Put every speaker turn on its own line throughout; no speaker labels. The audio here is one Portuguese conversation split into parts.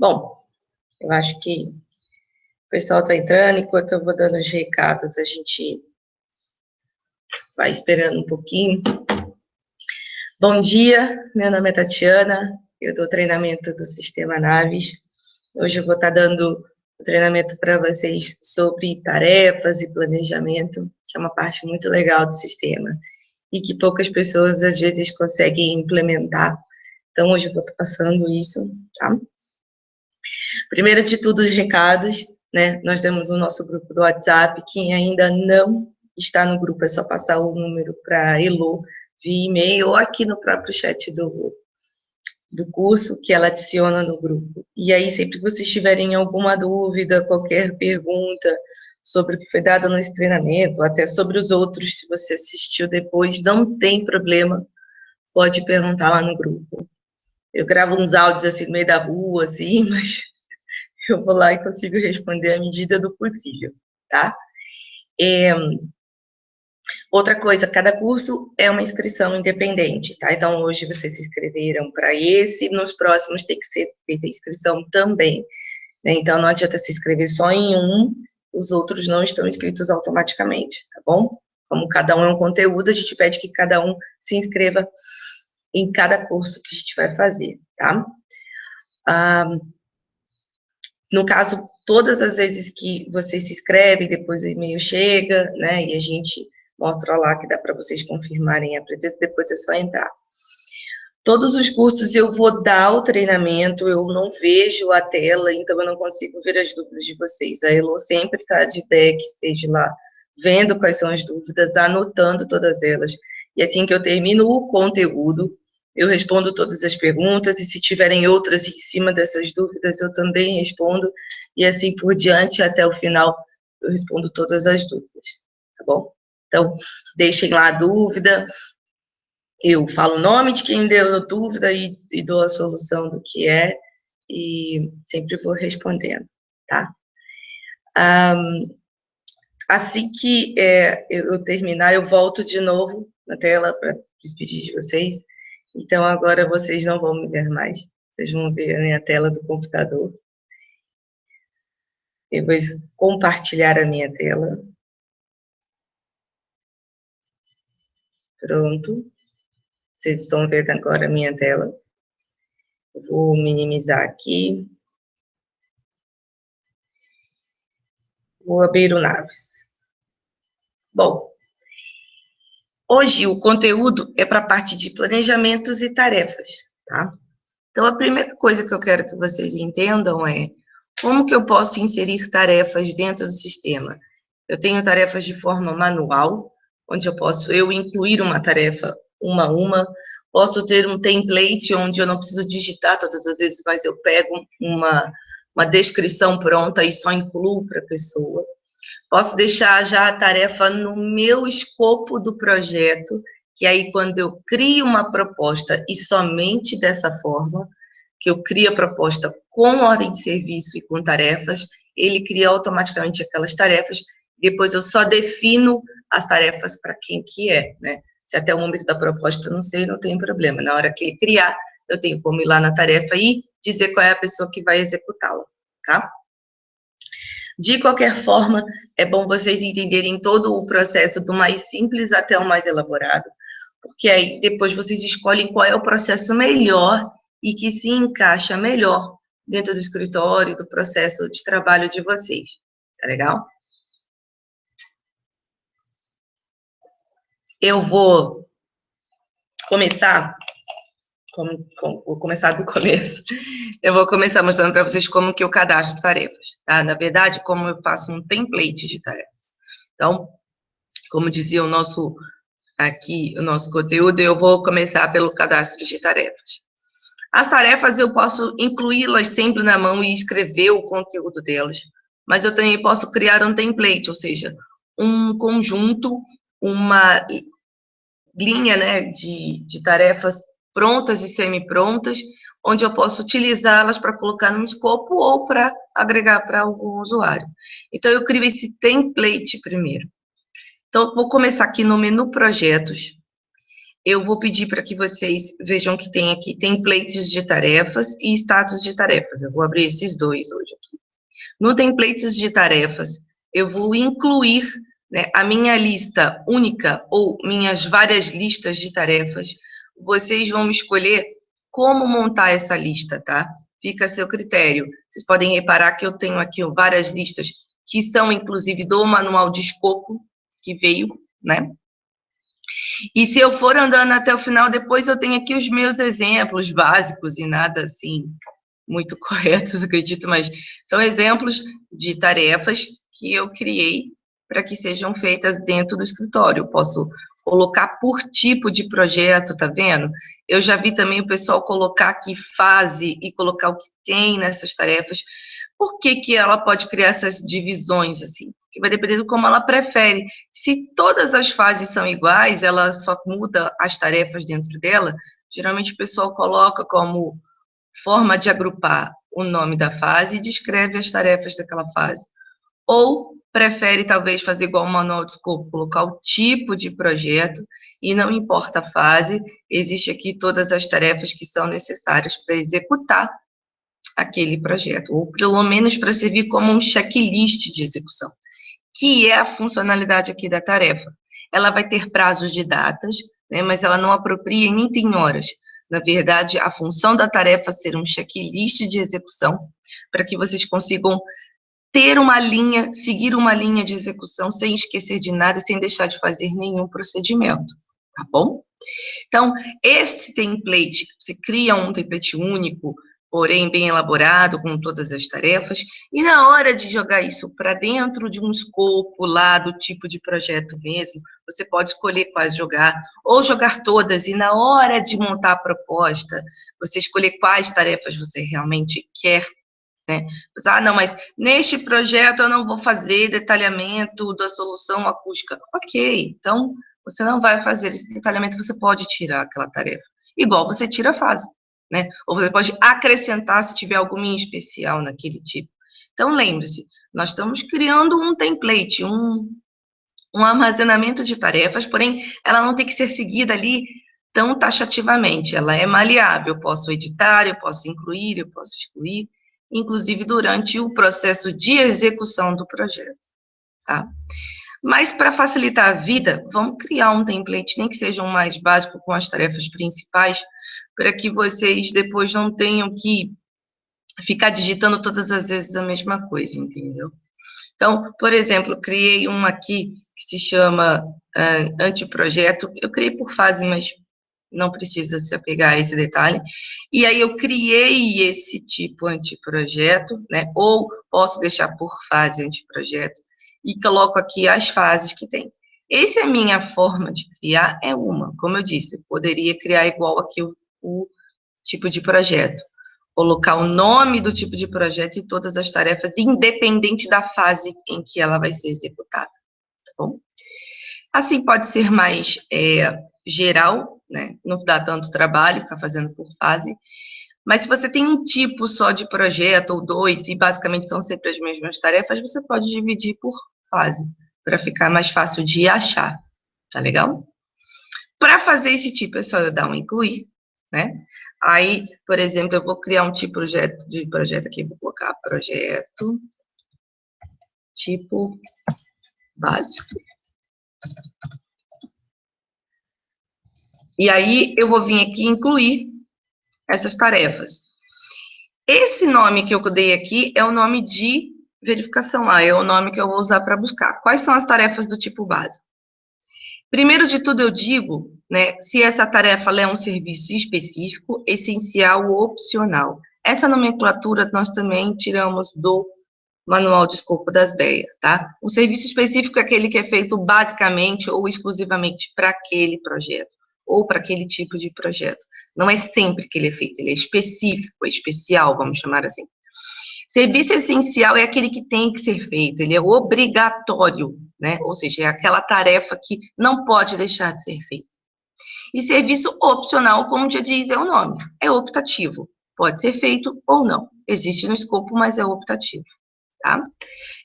Bom, eu acho que o pessoal está entrando, enquanto eu vou dando os recados, a gente vai esperando um pouquinho. Bom dia, meu nome é Tatiana, eu dou treinamento do Sistema Naves. Hoje eu vou estar dando o treinamento para vocês sobre tarefas e planejamento, que é uma parte muito legal do sistema, e que poucas pessoas, às vezes, conseguem implementar. Então, hoje eu vou estar passando isso, tá? Primeiro de tudo, os recados, né? Nós temos o nosso grupo do WhatsApp. Quem ainda não está no grupo, é só passar o número para a Elo via e-mail ou aqui no próprio chat do curso, que ela adiciona no grupo. E aí, sempre que vocês tiverem alguma dúvida, qualquer pergunta sobre o que foi dado nesse treinamento, ou até sobre os outros, se você assistiu depois, não tem problema, pode perguntar lá no grupo. Eu gravo uns áudios assim no meio da rua, assim, mas eu vou lá e consigo responder à medida do possível, tá? Outra coisa, cada curso é uma inscrição independente, tá? Então, hoje vocês se inscreveram para esse, nos próximos tem que ser feita a inscrição também, né? Então, não adianta se inscrever só em um, os outros não estão inscritos automaticamente, tá bom? Como cada um é um conteúdo, a gente pede que cada um se inscreva em cada curso que a gente vai fazer, tá? No caso, todas as vezes que vocês se inscrevem, depois o e-mail chega, né, e a gente mostra lá que dá para vocês confirmarem a presença, depois é só entrar. Todos os cursos eu vou dar o treinamento, eu não vejo a tela, então eu não consigo ver as dúvidas de vocês. A Elo sempre está de backstage lá, vendo quais são as dúvidas, anotando todas elas. E assim que eu termino o conteúdo, eu respondo todas as perguntas, e se tiverem outras em cima dessas dúvidas, eu também respondo, e assim por diante, até o final, eu respondo todas as dúvidas, tá bom? Então, deixem lá a dúvida, eu falo o nome de quem deu dúvida e dou a solução do que é, e sempre vou respondendo, tá? Assim que eu terminar, eu volto de novo na tela para despedir de vocês. Então, agora vocês não vão me ver mais. Vocês vão ver a minha tela do computador. Eu vou compartilhar a minha tela. Pronto. Vocês estão vendo agora a minha tela. Eu vou minimizar aqui. Vou abrir o Naves. Bom, hoje o conteúdo é para a parte de planejamentos e tarefas, tá? Então, a primeira coisa que eu quero que vocês entendam é como que eu posso inserir tarefas dentro do sistema. Eu tenho tarefas de forma manual, onde eu posso incluir uma tarefa uma a uma, posso ter um template onde eu não preciso digitar todas as vezes, mas eu pego uma descrição pronta e só incluo para a pessoa. Posso deixar já a tarefa no meu escopo do projeto, que aí quando eu crio uma proposta, e somente dessa forma, que eu crio a proposta com ordem de serviço e com tarefas, ele cria automaticamente aquelas tarefas, depois eu só defino as tarefas para quem que é, né? Se até o momento da proposta eu não sei, não tem problema. Na hora que ele criar, eu tenho como ir lá na tarefa e dizer qual é a pessoa que vai executá-la, tá? De qualquer forma, é bom vocês entenderem todo o processo do mais simples até o mais elaborado, porque aí depois vocês escolhem qual é o processo melhor e que se encaixa melhor dentro do escritório, do processo de trabalho de vocês. Tá legal? Eu vou começar, vou começar do começo. Eu vou começar mostrando para vocês como que eu cadastro tarefas, tá? Na verdade, como eu faço um template de tarefas. Então, como dizia o nosso conteúdo, eu vou começar pelo cadastro de tarefas. As tarefas eu posso incluí-las sempre na mão e escrever o conteúdo delas, mas eu também posso criar um template, ou seja, um conjunto, uma linha, né, de tarefas prontas e semi-prontas, onde eu posso utilizá-las para colocar no escopo ou para agregar para algum usuário. Então, eu crio esse template primeiro. Então, vou começar aqui no menu Projetos. eu vou pedir para que vocês vejam que tem aqui templates de tarefas e status de tarefas. Eu vou abrir esses dois hoje aqui. No templates de tarefas, eu vou incluir, né, a minha lista única ou minhas várias listas de tarefas. Vocês vão escolher como montar essa lista, tá? Fica a seu critério. Vocês podem reparar que eu tenho aqui várias listas que são, inclusive, do manual de escopo que veio, né? E se eu for andando até o final, depois eu tenho aqui os meus exemplos básicos e nada assim muito corretos, acredito, mas são exemplos de tarefas que eu criei para que sejam feitas dentro do escritório. Eu posso colocar por tipo de projeto, tá vendo? Eu já vi também o pessoal colocar aqui fase e colocar o que tem nessas tarefas. Por que que ela pode criar essas divisões assim? Que vai depender de como ela prefere. Se todas as fases são iguais, ela só muda as tarefas dentro dela, geralmente o pessoal coloca como forma de agrupar o nome da fase e descreve as tarefas daquela fase. Ou prefere, talvez, fazer igual o manual de escopo, colocar o tipo de projeto e não importa a fase, existe aqui todas as tarefas que são necessárias para executar aquele projeto, ou pelo menos para servir como um checklist de execução, que é a funcionalidade aqui da tarefa. Ela vai ter prazos de datas, né, mas ela não apropria e nem tem horas. Na verdade, a função da tarefa é ser um checklist de execução, para que vocês consigam ter uma linha, seguir uma linha de execução sem esquecer de nada, sem deixar de fazer nenhum procedimento, tá bom? Então, esse template, você cria um template único, porém bem elaborado, com todas as tarefas, e na hora de jogar isso para dentro de um escopo lá, do tipo de projeto mesmo, você pode escolher quais jogar, ou jogar todas, e na hora de montar a proposta, você escolher quais tarefas você realmente quer, né? Ah, não, mas neste projeto eu não vou fazer detalhamento da solução acústica. Ok, então você não vai fazer esse detalhamento, você pode tirar aquela tarefa. Igual você tira a fase, né? Ou você pode acrescentar se tiver alguma em especial naquele tipo. Então, lembre-se, nós estamos criando um template, um armazenamento de tarefas, porém, ela não tem que ser seguida ali tão taxativamente. Ela é maleável, eu posso editar, eu posso incluir, eu posso excluir, inclusive durante o processo de execução do projeto, tá? Mas para facilitar a vida, vamos criar um template, nem que seja um mais básico com as tarefas principais, para que vocês depois não tenham que ficar digitando todas as vezes a mesma coisa, entendeu? Então, por exemplo, criei um aqui que se chama anteprojeto. Eu criei por fase, mas não precisa se apegar a esse detalhe. E aí eu criei esse tipo anteprojeto, né? Ou posso deixar por fase anteprojeto e coloco aqui as fases que tem. Essa é a minha forma de criar, é uma. Como eu disse, eu poderia criar igual aqui o tipo de projeto. Colocar o nome do tipo de projeto e todas as tarefas, independente da fase em que ela vai ser executada, tá bom? Assim pode ser mais geral, né? Não dá tanto trabalho ficar fazendo por fase, mas se você tem um tipo só de projeto, ou dois, e basicamente são sempre as mesmas tarefas, você pode dividir por fase, para ficar mais fácil de achar, tá legal? Para fazer esse tipo, é só eu dar um incluir, né? Aí, por exemplo, eu vou criar um tipo de projeto aqui, vou colocar projeto tipo básico. E aí, eu vou vir aqui incluir essas tarefas. Esse nome que eu dei aqui é o nome de verificação lá, é o nome que eu vou usar para buscar. Quais são as tarefas do tipo básico? Primeiro de tudo, eu digo, né, se essa tarefa é um serviço específico, essencial ou opcional. Essa nomenclatura nós também tiramos do Manual de Escopo das BEA, tá? Um serviço específico é aquele que é feito basicamente ou exclusivamente para aquele projeto, ou para aquele tipo de projeto. Não é sempre que ele é feito, ele é específico, é especial, vamos chamar assim. Serviço essencial é aquele que tem que ser feito, ele é obrigatório, né? Ou seja, é aquela tarefa que não pode deixar de ser feita. E serviço opcional, como já diz, é o nome, é optativo. Pode ser feito ou não. Existe no escopo, mas é optativo, tá?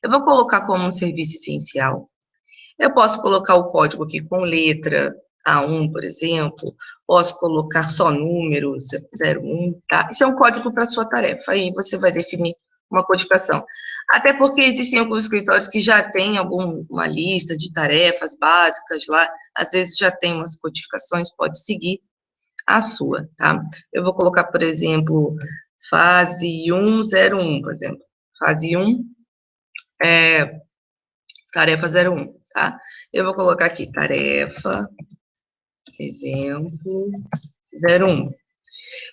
Eu vou colocar como um serviço essencial. Eu posso colocar o código aqui com letra, A1, por exemplo, posso colocar só número 01, tá? Isso é um código para a sua tarefa, aí você vai definir uma codificação. Até porque existem alguns escritórios que já têm uma lista de tarefas básicas lá, às vezes já tem umas codificações, pode seguir a sua, tá? Eu vou colocar, por exemplo, fase 101, por exemplo. Fase 1, tarefa 01, tá? Eu vou colocar aqui, tarefa, exemplo, 01.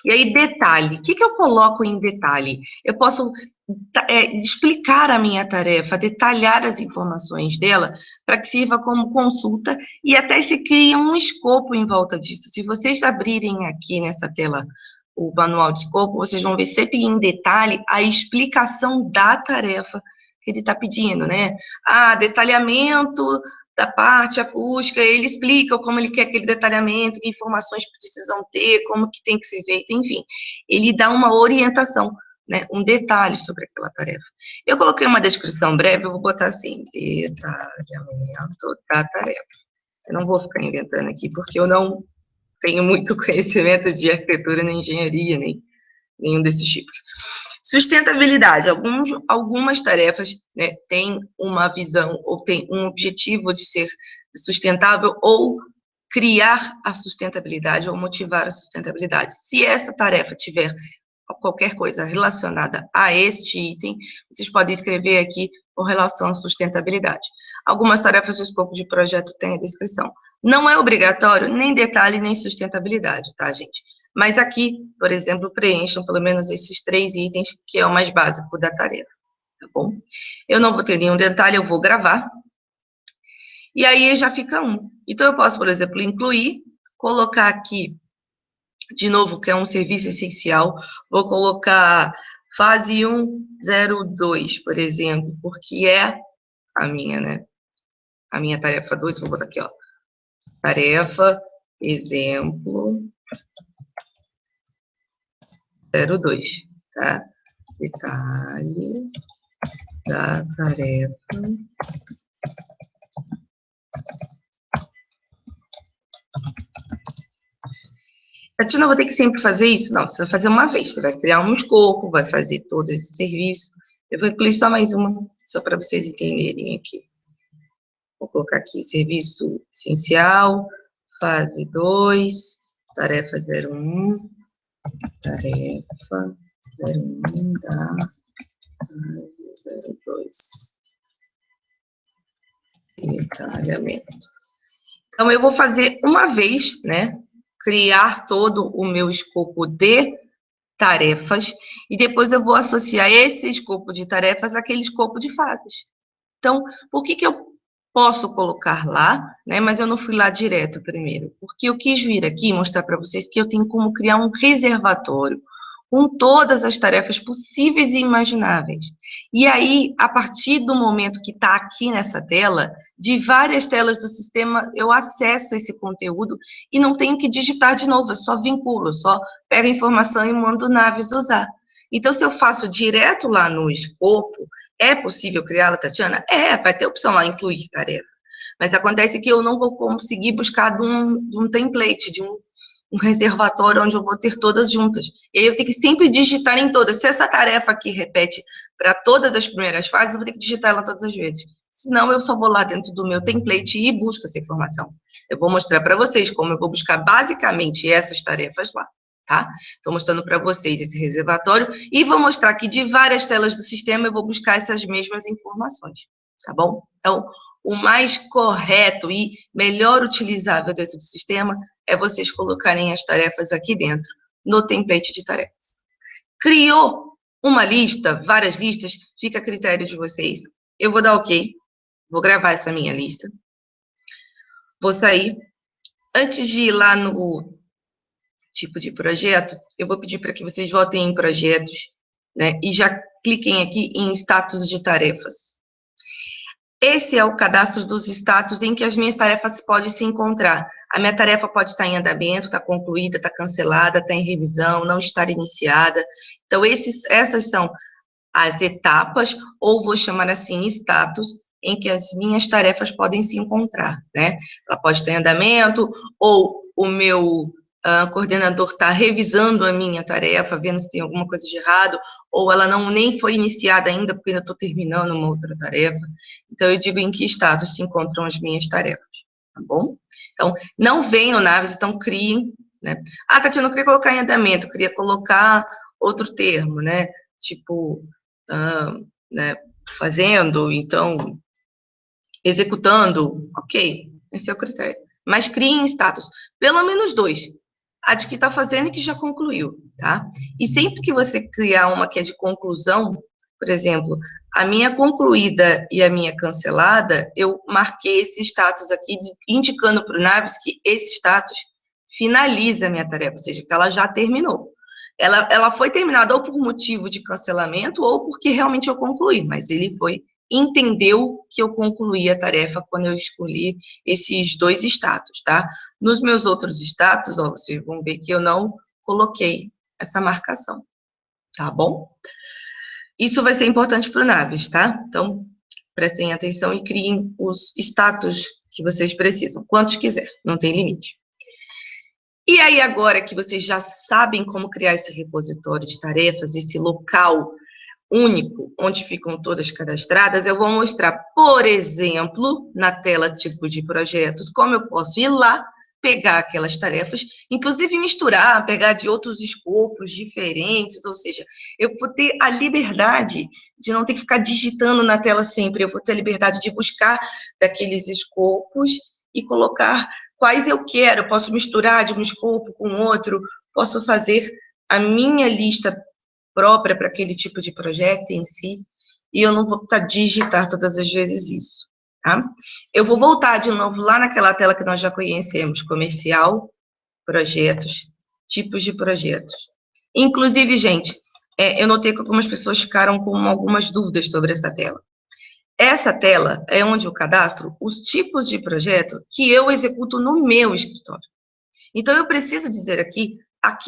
E aí, detalhe. O que eu coloco em detalhe? Eu posso explicar a minha tarefa, detalhar as informações dela, para que sirva como consulta e até se cria um escopo em volta disso. Se vocês abrirem aqui nessa tela o manual de escopo, vocês vão ver sempre em detalhe a explicação da tarefa que ele está pedindo, né? Detalhamento da parte acústica, ele explica como ele quer aquele detalhamento, que informações precisam ter, como que tem que ser feito, enfim. Ele dá uma orientação, né, um detalhe sobre aquela tarefa. Eu coloquei uma descrição breve, eu vou botar assim, detalhamento da tarefa. Eu não vou ficar inventando aqui, porque eu não tenho muito conhecimento de arquitetura, nem engenharia, nem nenhum desses tipos. Sustentabilidade. Algumas tarefas, né, têm uma visão ou têm um objetivo de ser sustentável ou criar a sustentabilidade ou motivar a sustentabilidade. Se essa tarefa tiver qualquer coisa relacionada a este item, vocês podem escrever aqui com relação à sustentabilidade. Algumas tarefas do escopo de projeto têm a descrição. Não é obrigatório nem detalhe nem sustentabilidade, tá, gente? Mas aqui, por exemplo, preencham pelo menos esses 3 itens, que é o mais básico da tarefa, tá bom? Eu não vou ter nenhum detalhe, eu vou gravar. E aí já fica um. Então, eu posso, por exemplo, incluir, colocar aqui, de novo, que é um serviço essencial, vou colocar fase 102, por exemplo, porque é a minha, né? A minha tarefa 2, vou botar aqui, ó. Tarefa, exemplo, 02, tá? Detalhe da tarefa. Tatiana, eu vou ter que sempre fazer isso? Não, você vai fazer uma vez. Você vai criar um escopo, vai fazer todo esse serviço. Eu vou incluir só mais uma, só para vocês entenderem aqui. Vou colocar aqui serviço essencial, fase 2, tarefa 01, tarefa 01 da fase 02. Detalhamento. Então, eu vou fazer uma vez, né? Criar todo o meu escopo de tarefas e depois eu vou associar esse escopo de tarefas àquele escopo de fases. Então, por que eu posso colocar lá, né, mas eu não fui lá direto primeiro? Porque eu quis vir aqui e mostrar para vocês que eu tenho como criar um reservatório com todas as tarefas possíveis e imagináveis. E aí, a partir do momento que está aqui nessa tela, de várias telas do sistema, eu acesso esse conteúdo e não tenho que digitar de novo, eu só vinculo, eu só pego a informação e mando o Naves usar. Então, se eu faço direto lá no escopo, é possível criá-la, Tatiana? Vai ter opção lá, incluir tarefa. Mas acontece que eu não vou conseguir buscar de um template, de um reservatório onde eu vou ter todas juntas. E aí eu tenho que sempre digitar em todas. Se essa tarefa aqui repete para todas as primeiras fases, eu vou ter que digitar ela todas as vezes. Senão, eu só vou lá dentro do meu template e busco essa informação. Eu vou mostrar para vocês como eu vou buscar basicamente essas tarefas lá, tá? Estou mostrando para vocês esse reservatório e vou mostrar que de várias telas do sistema eu vou buscar essas mesmas informações, tá bom? Então, o mais correto e melhor utilizável dentro do sistema é vocês colocarem as tarefas aqui dentro, no template de tarefas. Criou uma lista, várias listas, fica a critério de vocês. Eu vou dar OK, vou gravar essa minha lista. Vou sair. Antes de ir lá no tipo de projeto, eu vou pedir para que vocês voltem em projetos, né, e já cliquem aqui em status de tarefas. Esse é o cadastro dos status em que as minhas tarefas podem se encontrar. A minha tarefa pode estar em andamento, está concluída, está cancelada, está em revisão, não estar iniciada. Então, essas são as etapas, ou vou chamar assim, status, em que as minhas tarefas podem se encontrar, né? Ela pode estar em andamento, ou o meu coordenador está revisando a minha tarefa, vendo se tem alguma coisa de errado, ou ela nem foi iniciada ainda, porque ainda estou terminando uma outra tarefa. Então, eu digo em que status se encontram as minhas tarefas, tá bom? Então, não venham Naves, então criem, né? Ah, Tatiana, eu não queria colocar em andamento, eu queria colocar outro termo, né? Tipo, né, fazendo, então, executando, ok, esse é o critério. Mas criem status, pelo menos 2. A de que está fazendo e que já concluiu, tá? E sempre que você criar uma que é de conclusão, por exemplo, a minha concluída e a minha cancelada, eu marquei esse status aqui, indicando para o Naves que esse status finaliza a minha tarefa, ou seja, que ela já terminou. Ela foi terminada ou por motivo de cancelamento ou porque realmente eu concluí, mas ele entendeu que eu concluí a tarefa quando eu escolhi esses 2 status, tá? Nos meus outros status, ó, vocês vão ver que eu não coloquei essa marcação, tá bom? Isso vai ser importante para o Naves, tá? Então, prestem atenção e criem os status que vocês precisam, quantos quiser, não tem limite. E aí, agora que vocês já sabem como criar esse repositório de tarefas, esse local único, onde ficam todas cadastradas, eu vou mostrar, por exemplo, na tela tipo de projetos, como eu posso ir lá, pegar aquelas tarefas, inclusive misturar, pegar de outros escopos diferentes, ou seja, eu vou ter a liberdade de não ter que ficar digitando na tela sempre, eu vou ter a liberdade de buscar daqueles escopos e colocar quais eu quero, eu posso misturar de um escopo com outro, posso fazer a minha lista própria para aquele tipo de projeto em si, e eu não vou precisar digitar todas as vezes isso, tá? Eu vou voltar de novo lá naquela tela que nós já conhecemos, comercial, projetos, tipos de projetos. Inclusive, gente, eu notei que algumas pessoas ficaram com algumas dúvidas sobre essa tela. Essa tela é onde eu cadastro os tipos de projeto que eu executo no meu escritório. Então, eu preciso dizer aqui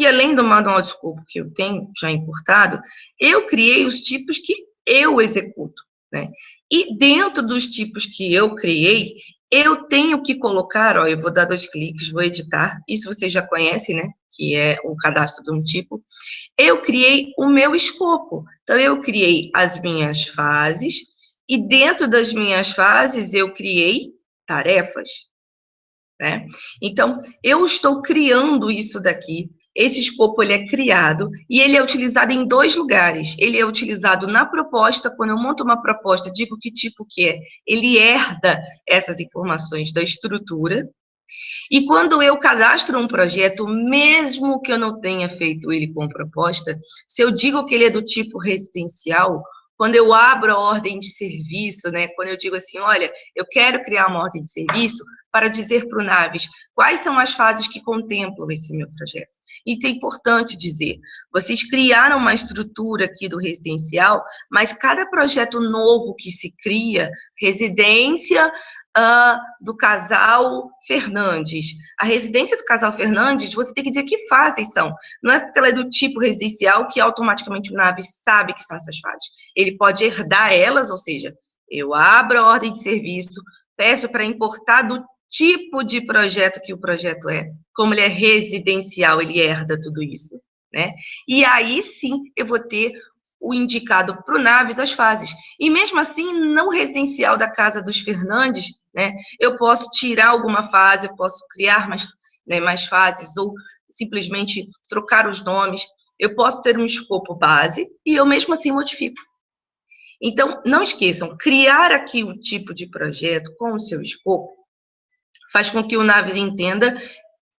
além do manual de escopo que eu tenho já importado, eu criei os tipos que eu executo, né? E dentro dos tipos que eu criei, eu tenho que colocar, ó, eu vou dar 2 cliques, vou editar, isso vocês já conhecem, né? Que é o cadastro de um tipo. Eu criei o meu escopo. Então, eu criei as minhas fases, e dentro das minhas fases, eu criei tarefas, né? Então, eu estou criando isso daqui. Esse escopo ele é criado e ele é utilizado em 2 lugares. Ele é utilizado na proposta, quando eu monto uma proposta, digo que tipo que é. Ele herda essas informações da estrutura. E quando eu cadastro um projeto, mesmo que eu não tenha feito ele com proposta, se eu digo que ele é do tipo residencial, quando eu abro a ordem de serviço, né, quando eu digo assim, olha, eu quero criar uma ordem de serviço para dizer para o Naves quais são as fases que contemplam esse meu projeto. Isso é importante dizer. Vocês criaram uma estrutura aqui do residencial, mas cada projeto novo que se cria, residência do casal Fernandes. A residência do casal Fernandes, você tem que dizer que fases são. Não é porque ela é do tipo residencial que automaticamente o Naves sabe que são essas fases. Ele pode herdar elas, ou seja, eu abro a ordem de serviço, peço para importar do tipo de projeto que o projeto é. Como ele é residencial, ele herda tudo isso, né? E aí sim eu vou ter o indicado para o Naves as fases. E mesmo assim, não residencial da casa dos Fernandes, né, eu posso tirar alguma fase, eu posso criar mais fases, ou simplesmente trocar os nomes. Eu posso ter um escopo base e eu mesmo assim modifico. Então, não esqueçam, criar aqui o tipo de projeto com o seu escopo faz com que o Naves entenda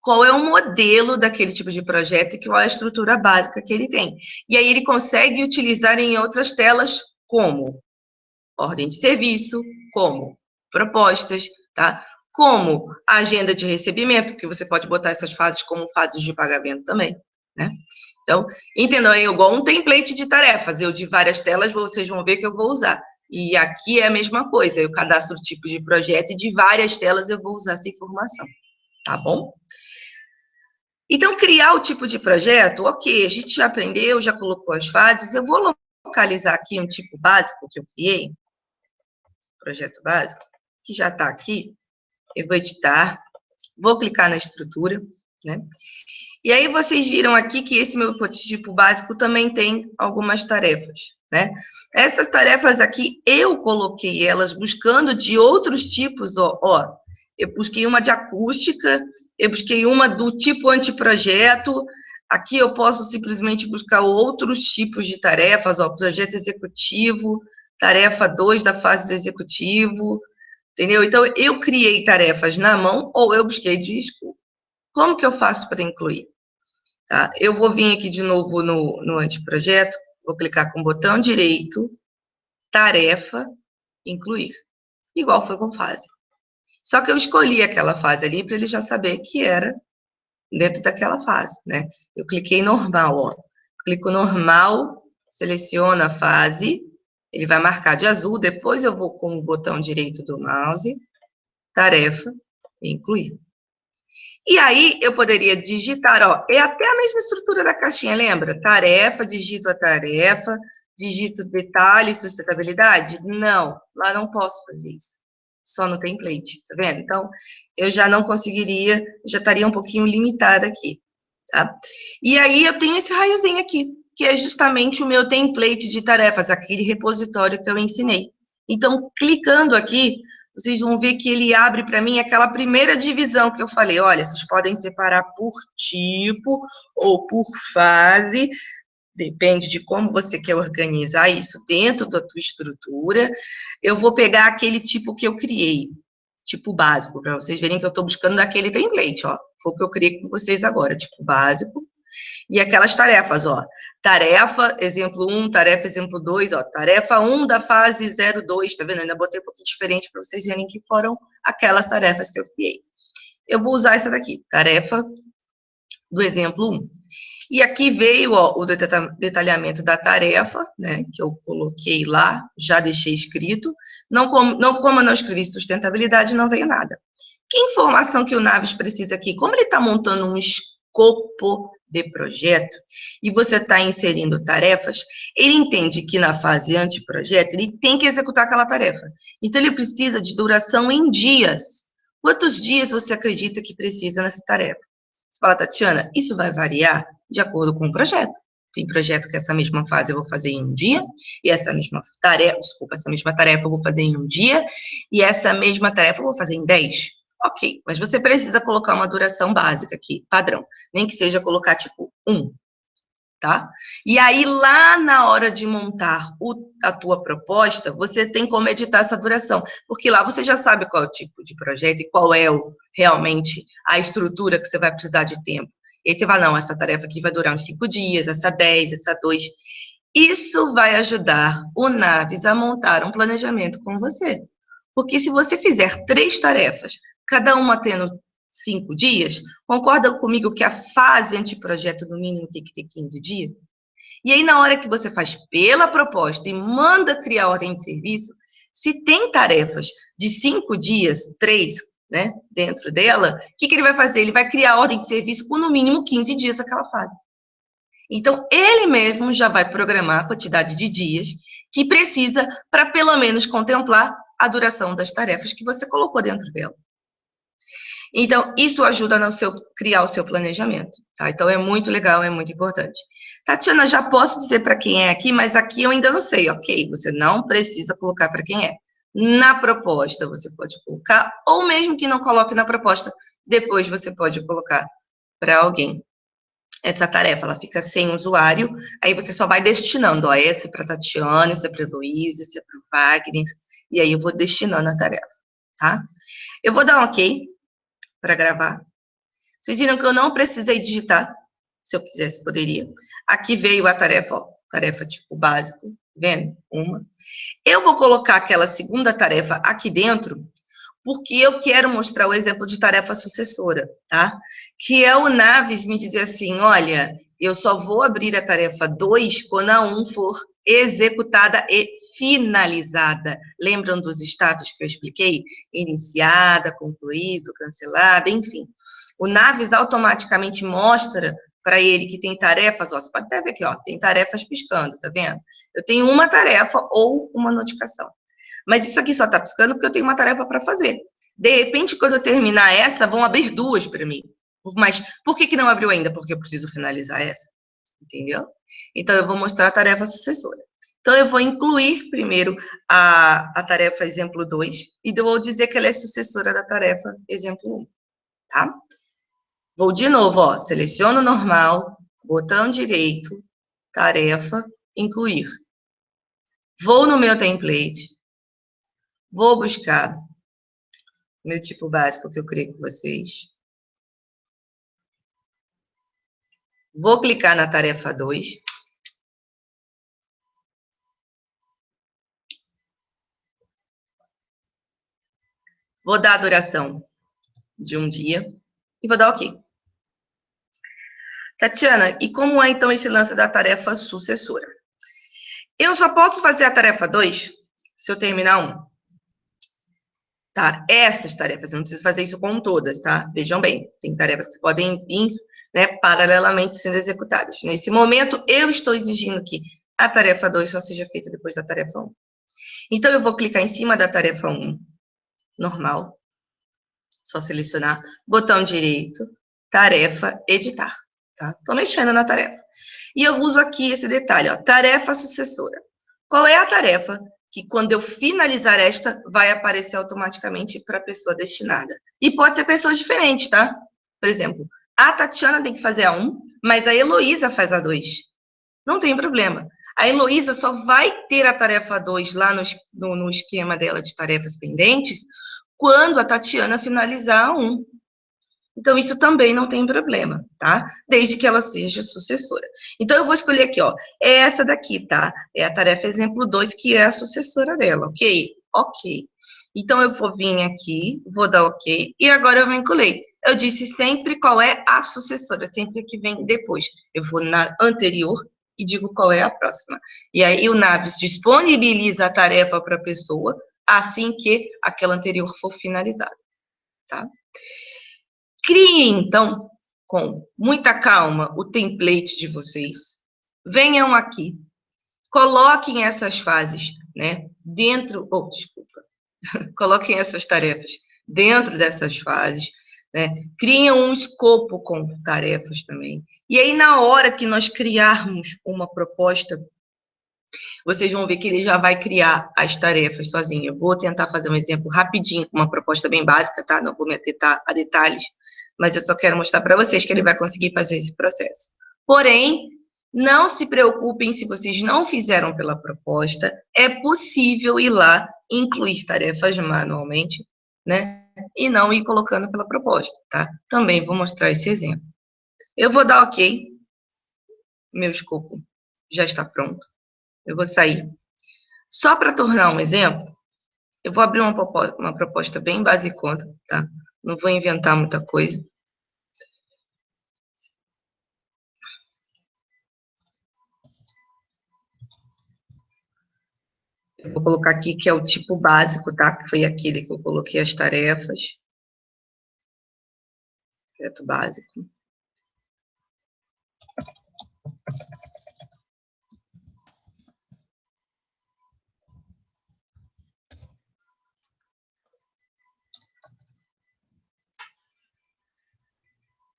qual é o modelo daquele tipo de projeto e qual é a estrutura básica que ele tem. E aí ele consegue utilizar em outras telas como ordem de serviço, como propostas, tá? Como agenda de recebimento, que você pode botar essas fases como fases de pagamento também, né? Então, entendam aí, igual um template de tarefas, eu de várias telas, vocês vão ver que eu vou usar. E aqui é a mesma coisa, eu cadastro o tipo de projeto e de várias telas eu vou usar essa informação, tá bom? Então, criar o tipo de projeto, ok, a gente já aprendeu, já colocou as fases, eu vou localizar aqui um tipo básico que eu criei. projeto básico, que já está aqui, eu vou editar, vou clicar na estrutura, né? E aí vocês viram aqui que esse meu protótipo básico também tem algumas tarefas, né? Essas tarefas aqui, eu coloquei elas buscando de outros tipos, ó. Eu busquei uma de acústica, eu busquei uma do tipo anteprojeto. Aqui eu posso simplesmente buscar outros tipos de tarefas, ó, projeto executivo, tarefa 2 da fase do executivo, entendeu? Então, eu criei tarefas na mão ou eu busquei disco. Como que eu faço para incluir? Tá? Eu vou vir aqui de novo no anteprojeto, vou clicar com o botão direito, tarefa, incluir. Igual foi com fase. Só que eu escolhi aquela fase ali para ele já saber que era dentro daquela fase, né? Eu cliquei normal, ó. Clico normal, seleciono a fase, ele vai marcar de azul, depois eu vou com o botão direito do mouse, tarefa, incluir. E aí, eu poderia digitar, ó, é até a mesma estrutura da caixinha, lembra? Tarefa, digito a tarefa, digito detalhe, sustentabilidade? Não, lá não posso fazer isso. Só no template, tá vendo? Então, eu já não conseguiria, já estaria um pouquinho limitada aqui, tá? E aí, eu tenho esse raiozinho aqui, que é justamente o meu template de tarefas, aquele repositório que eu ensinei. Então, clicando aqui, vocês vão ver que ele abre para mim aquela primeira divisão que eu falei. Olha, vocês podem separar por tipo ou por fase, depende de como você quer organizar isso dentro da tua estrutura. Eu vou pegar aquele tipo que eu criei, tipo básico, para vocês verem que eu estou buscando naquele template, ó. Foi o que eu criei com vocês agora, tipo básico. E aquelas tarefas, ó. Tarefa, exemplo 1, tarefa, exemplo 2, ó. Tarefa 1 da fase 02, tá vendo? Ainda botei um pouquinho diferente para vocês verem que foram aquelas tarefas que eu criei. Eu vou usar essa daqui, tarefa do exemplo 1. E aqui veio, ó, o detalhamento da tarefa, né, que eu coloquei lá, já deixei escrito. Como eu não escrevi sustentabilidade, não veio nada. Que informação que o Naves precisa aqui? Como ele está montando um escopo de projeto e você está inserindo tarefas, ele entende que na fase anteprojeto ele tem que executar aquela tarefa. Então, ele precisa de duração em dias. Quantos dias você acredita que precisa nessa tarefa? Você fala, Tatiana, isso vai variar de acordo com o projeto. Tem projeto que essa mesma fase eu vou fazer em um dia, e essa mesma tarefa eu vou fazer em um dia, e essa mesma tarefa eu vou fazer em 10. Ok, mas você precisa colocar uma duração básica aqui, padrão. Nem que seja colocar, tipo, 1, tá? E aí, lá na hora de montar a tua proposta, você tem como editar essa duração, porque lá você já sabe qual é o tipo de projeto e qual é realmente a estrutura que você vai precisar de tempo. E aí você vai, não, essa tarefa aqui vai durar uns 5 dias, essa 10, essa 2. Isso vai ajudar o Naves a montar um planejamento com você. Porque se você fizer 3 tarefas, cada uma tendo 5 dias, concorda comigo que a fase anteprojeto, no mínimo, tem que ter 15 dias? E aí, na hora que você faz pela proposta e manda criar a ordem de serviço, se tem tarefas de 5 dias, 3, né, dentro dela, o que ele vai fazer? Ele vai criar a ordem de serviço com, no mínimo, 15 dias aquela fase. Então, ele mesmo já vai programar a quantidade de dias que precisa para, pelo menos, contemplar a duração das tarefas que você colocou dentro dela. Então, isso ajuda no criar o seu planejamento, tá? Então, é muito legal, é muito importante. Tatiana, já posso dizer para quem é aqui, mas aqui eu ainda não sei. Ok, você não precisa colocar para quem é. Na proposta, você pode colocar, ou mesmo que não coloque na proposta, depois você pode colocar para alguém. Essa tarefa, ela fica sem usuário, aí você só vai destinando, ó, esse é para Tatiana, esse é para Heloísa, esse é para o Wagner, e aí eu vou destinando a tarefa, tá? Eu vou dar um ok para gravar. Vocês viram que eu não precisei digitar, se eu quisesse, poderia. Aqui veio a tarefa, ó, tarefa tipo básico, vendo? Uma. Eu vou colocar aquela segunda tarefa aqui dentro, porque eu quero mostrar o exemplo de tarefa sucessora, tá? Que é o Naves me dizer assim, olha, eu só vou abrir a tarefa 2 quando a 1 for executada e finalizada. Lembram dos status que eu expliquei? Iniciada, concluído, cancelada, enfim. O Naves automaticamente mostra para ele que tem tarefas, ó, você pode até ver aqui, ó, tem tarefas piscando, tá vendo? Eu tenho uma tarefa ou uma notificação. Mas isso aqui só está piscando porque eu tenho uma tarefa para fazer. De repente, quando eu terminar essa, vão abrir duas para mim. Mas por que não abriu ainda? Porque eu preciso finalizar essa. Entendeu? Então, eu vou mostrar a tarefa sucessora. Então, eu vou incluir primeiro a tarefa exemplo 2 e eu vou dizer que ela é sucessora da tarefa exemplo 1. Tá? Vou de novo, ó, seleciono normal, botão direito, tarefa, incluir. Vou no meu template, vou buscar meu tipo básico que eu criei com vocês. Vou clicar na tarefa 2. Vou dar a duração de um dia e vou dar OK. Tatiana, e como é então esse lance da tarefa sucessora? Eu só posso fazer a tarefa 2 se eu terminar 1. Tá? Essas tarefas, eu não preciso fazer isso com todas, tá? Vejam bem, tem tarefas que podem vir, né, paralelamente sendo executadas. Nesse momento, eu estou exigindo que a tarefa 2 só seja feita depois da tarefa 1. Então, eu vou clicar em cima da tarefa 1, normal, só selecionar, botão direito, tarefa, editar, tá? Estou mexendo na tarefa. E eu uso aqui esse detalhe, ó, tarefa sucessora. Qual é a tarefa que, quando eu finalizar esta, vai aparecer automaticamente para a pessoa destinada? E pode ser pessoas diferentes, tá? Por exemplo, a Tatiana tem que fazer a 1, mas a Heloísa faz a 2. Não tem problema. A Heloísa só vai ter a tarefa 2 lá no esquema dela de tarefas pendentes quando a Tatiana finalizar a 1. Então, isso também não tem problema, tá? Desde que ela seja sucessora. Então, eu vou escolher aqui, ó. É essa daqui, tá? É a tarefa exemplo 2, que é a sucessora dela, ok? Ok. Então, eu vou vir aqui, vou dar ok, e agora eu vinculei. Eu disse sempre qual é a sucessora, sempre que vem depois. Eu vou na anterior e digo qual é a próxima. E aí, o Naves disponibiliza a tarefa para a pessoa assim que aquela anterior for finalizada, tá? Criem, então, com muita calma, o template de vocês. Venham aqui, coloquem essas fases, né, dentro, desculpa, coloquem essas tarefas dentro dessas fases, né, criem um escopo com tarefas também. E aí, na hora que nós criarmos uma proposta, vocês vão ver que ele já vai criar as tarefas sozinho. Eu vou tentar fazer um exemplo rapidinho, com uma proposta bem básica, tá? Não vou me atentar a detalhes, mas eu só quero mostrar para vocês que ele vai conseguir fazer esse processo. Porém, não se preocupem se vocês não fizeram pela proposta, é possível ir lá incluir tarefas manualmente, né? E não ir colocando pela proposta, tá? Também vou mostrar esse exemplo. Eu vou dar OK, meu escopo já está pronto. Eu vou sair. Só para tornar um exemplo, eu vou abrir uma proposta bem basicona, tá? Não vou inventar muita coisa. Eu vou colocar aqui que é o tipo básico, tá? Que foi aquele que eu coloquei as tarefas. Projeto básico.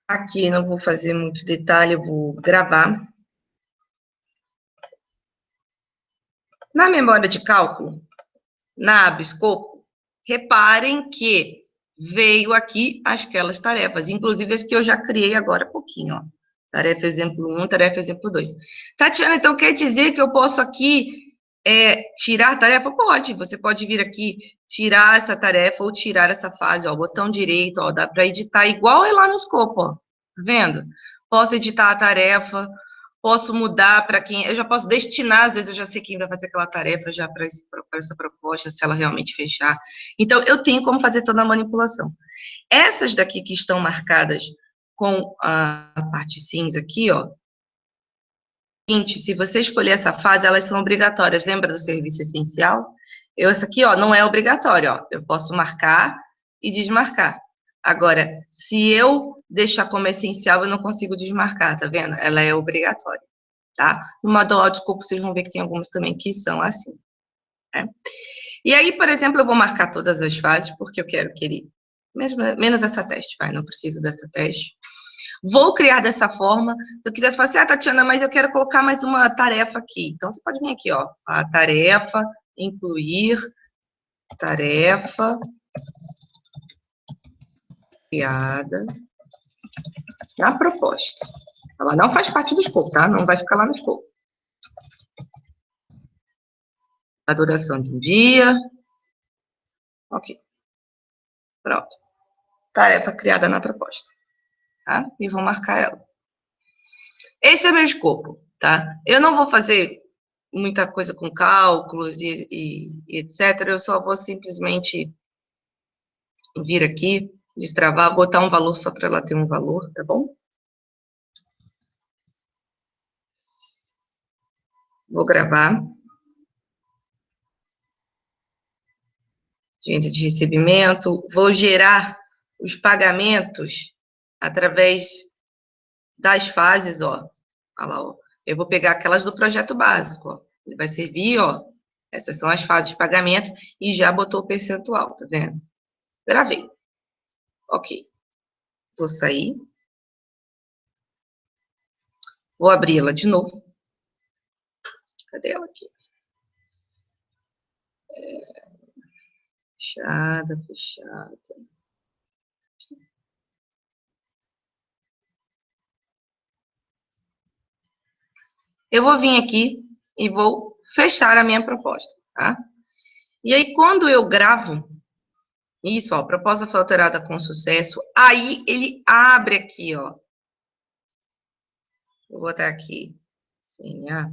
Aqui não vou fazer muito detalhe, eu vou gravar. Na memória de cálculo, na Abscopo, reparem que veio aqui aquelas tarefas, inclusive as que eu já criei agora há pouquinho, ó. Tarefa exemplo 1, tarefa exemplo 2. Tatiana, então quer dizer que eu posso aqui tirar a tarefa? Pode, você pode vir aqui, tirar essa tarefa ou tirar essa fase, ó, botão direito, ó, dá para editar igual é lá no escopo, ó, tá vendo? Posso editar a tarefa, posso mudar para quem, eu já posso destinar, às vezes eu já sei quem vai fazer aquela tarefa já para essa proposta, se ela realmente fechar. Então, eu tenho como fazer toda a manipulação. Essas daqui que estão marcadas com a parte cinza aqui, ó, se você escolher essa fase, elas são obrigatórias. Lembra do serviço essencial? Essa aqui, ó, não é obrigatória, ó. Eu posso marcar e desmarcar. Agora, se eu deixar como essencial, eu não consigo desmarcar, tá vendo? Ela é obrigatória, tá? No modular de escopo, vocês vão ver que tem algumas também que são assim, né? E aí, por exemplo, eu vou marcar todas as fases, porque eu quero que ele... menos essa teste, vai, não preciso dessa teste. Vou criar dessa forma. Se eu quisesse falar assim, Tatiana, mas eu quero colocar mais uma tarefa aqui. Então, você pode vir aqui, ó. A tarefa, incluir, tarefa criada na proposta. Ela não faz parte do escopo, tá? Não vai ficar lá no escopo. A duração de um dia. Ok. Pronto. Tarefa criada na proposta. Tá? E vou marcar ela. Esse é meu escopo, tá? Eu não vou fazer muita coisa com cálculos e etc. Eu só vou simplesmente vir aqui, destravar, botar um valor só para ela ter um valor, tá bom? Vou gravar. Agenda de recebimento. Vou gerar os pagamentos através das fases, ó. Olha lá, ó. Eu vou pegar aquelas do projeto básico, ó. Ele vai servir, ó. Essas são as fases de pagamento e já botou o percentual, tá vendo? Gravei. Ok. Vou sair. Vou abri-la de novo. Cadê ela aqui? Fechada, fechada. Eu vou vir aqui e vou fechar a minha proposta, tá? E aí, quando eu gravo, isso, ó, a proposta foi alterada com sucesso, aí ele abre aqui, ó. Vou botar aqui, CNA.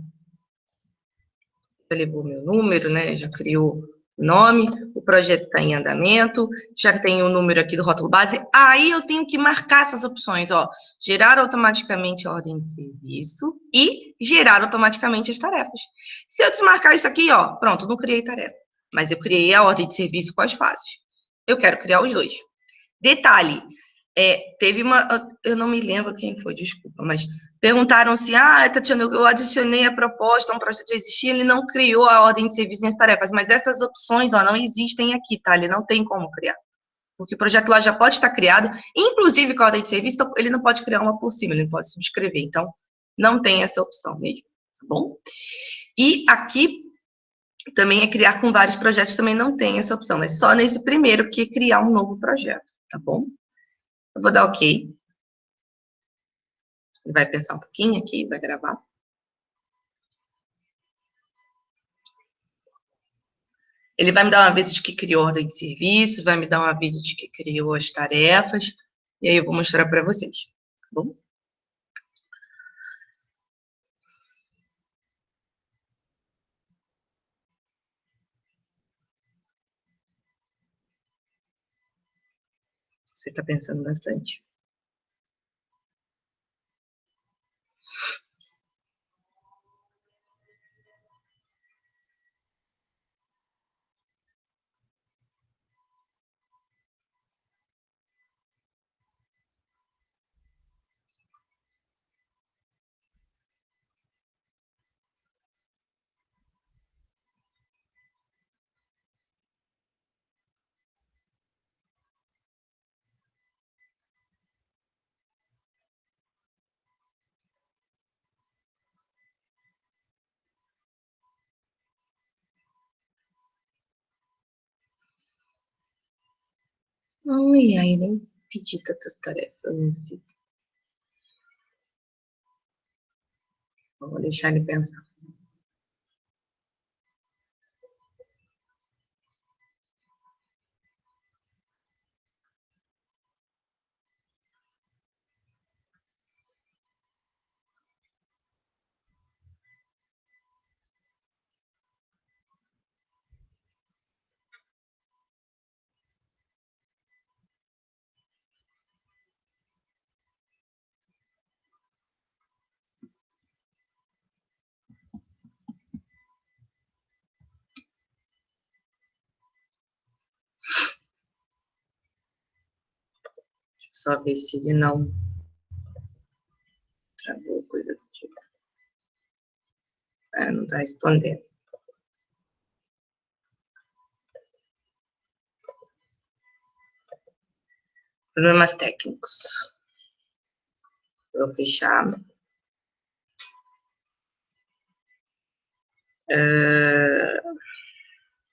Ele levou meu número, né? Já criou o nome, o projeto está em andamento, já tem o número aqui do rótulo base. Aí eu tenho que marcar essas opções, ó. Gerar automaticamente a ordem de serviço e gerar automaticamente as tarefas. Se eu desmarcar isso aqui, ó, pronto, não criei tarefa. Mas eu criei a ordem de serviço com as fases. Eu quero criar os dois. Detalhe, teve uma... Eu não me lembro quem foi, desculpa, mas perguntaram se, Tatiana, eu adicionei a proposta, um projeto já existia, ele não criou a ordem de serviço nem as tarefas, mas essas opções, ó, não existem aqui, tá? Ele não tem como criar. Porque o projeto lá já pode estar criado, inclusive com a ordem de serviço, ele não pode criar uma por cima, ele não pode subscrever. Então, não tem essa opção mesmo, tá bom? E aqui também é criar com vários projetos, também não tem essa opção, é só nesse primeiro que é criar um novo projeto, tá bom? Eu vou dar OK. Ele vai pensar um pouquinho aqui, vai gravar. Ele vai me dar um aviso de que criou ordem de serviço, vai me dar um aviso de que criou as tarefas, e aí eu vou mostrar para vocês, tá bom? Você está pensando bastante. Ai, nem pedi tantas tarefas nesse. Vou deixar ele pensar. Deixa eu só ver se ele não travou coisa do tipo. Não está respondendo. Problemas técnicos. Vou fechar.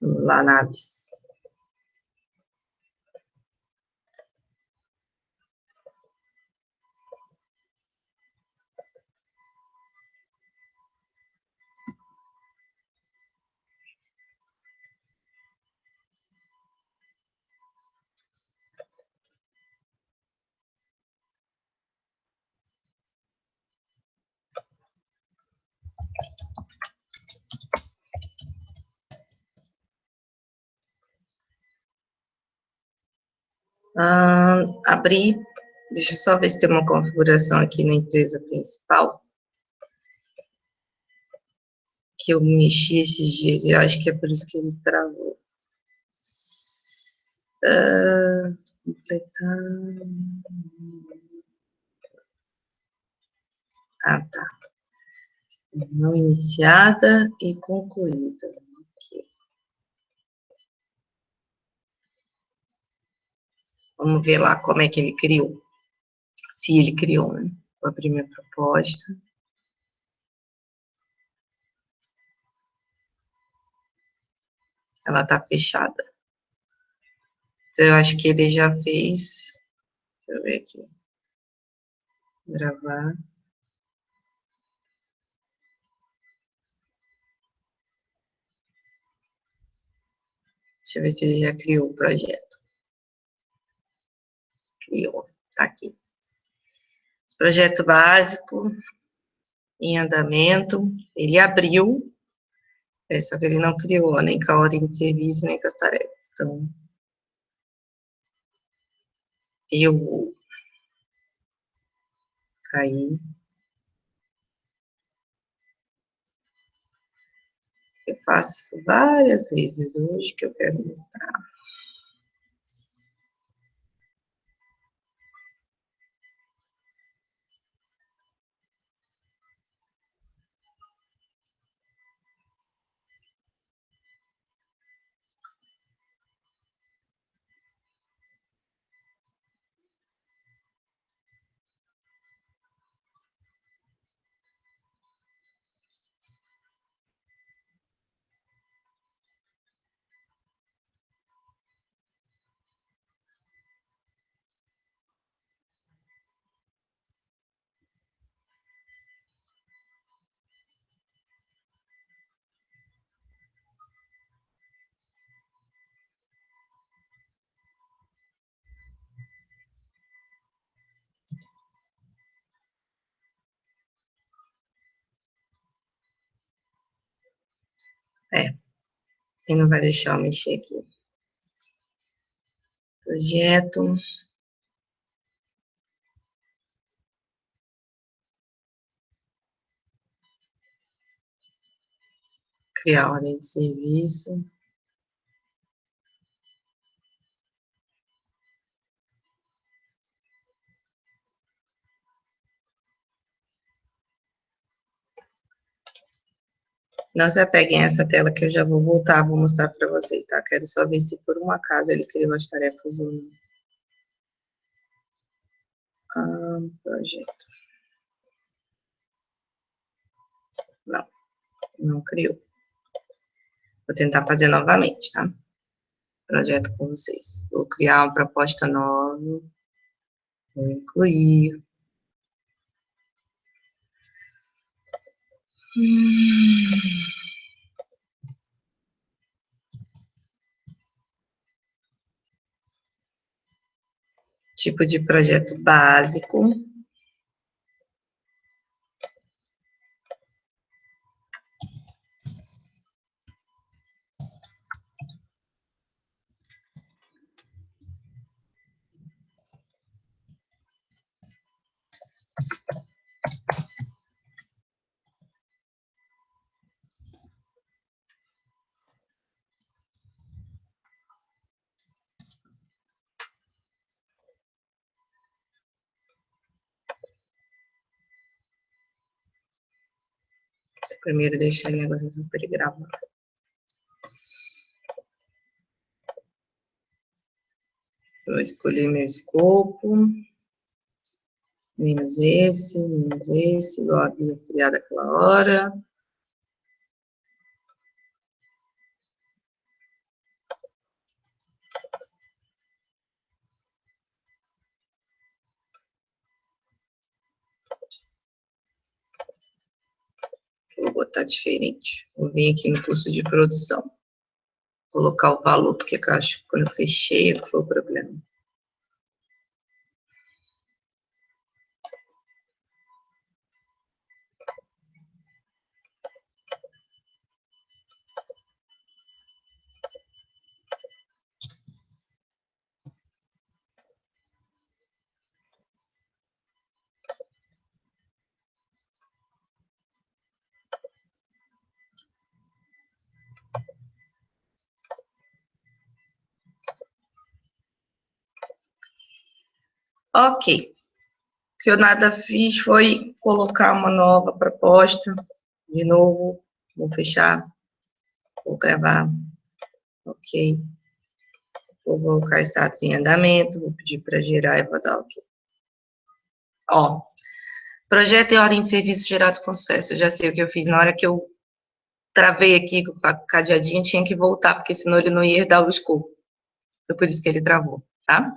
Vamos lá, naves. Abrir. Deixa eu só ver se tem uma configuração aqui na empresa principal. Que eu mexi esses dias e eu acho que é por isso que ele travou. Completar. Tá. Não iniciada e concluída. Aqui. Vamos ver lá como é que ele criou. Se ele criou, né? Vou abrir minha proposta. Ela tá fechada. Então, eu acho que ele já fez. Deixa eu ver aqui. Gravar. Deixa eu ver se ele já criou o projeto. Criou. Tá aqui. Projeto básico. Em andamento. Ele abriu. Só que ele não criou nem com a ordem de serviço, nem com as tarefas. Então, eu vou sair. Eu faço várias vezes hoje que eu quero mostrar. Ele não vai deixar eu mexer aqui. Projeto. Criar ordem de serviço. Não se apeguem a essa tela que eu já vou voltar, vou mostrar para vocês, tá? Quero só ver se por um acaso ele criou as tarefas ou não. Projeto. Não, não criou. Vou tentar fazer novamente, tá? Projeto com vocês. Vou criar uma proposta nova. Vou incluir. Tipo de projeto básico. Primeiro deixar a negociação para ele gravar. Vou escolher meu escopo. Menos esse, igual havia criado aquela hora. Vou botar diferente. Vou vir aqui no custo de produção. Colocar o valor, porque eu acho que quando eu fechei foi o problema. Ok. O que eu nada fiz foi colocar uma nova proposta. De novo, vou fechar. Vou gravar. Ok. Vou colocar status em andamento. Vou pedir para gerar e vou dar ok. Ó. Projeto e ordem de serviços gerados com sucesso. Eu já sei o que eu fiz. Na hora que eu travei aqui com a cadeadinha, tinha que voltar, porque senão ele não ia herdar o escopo. Foi por isso que ele travou, tá?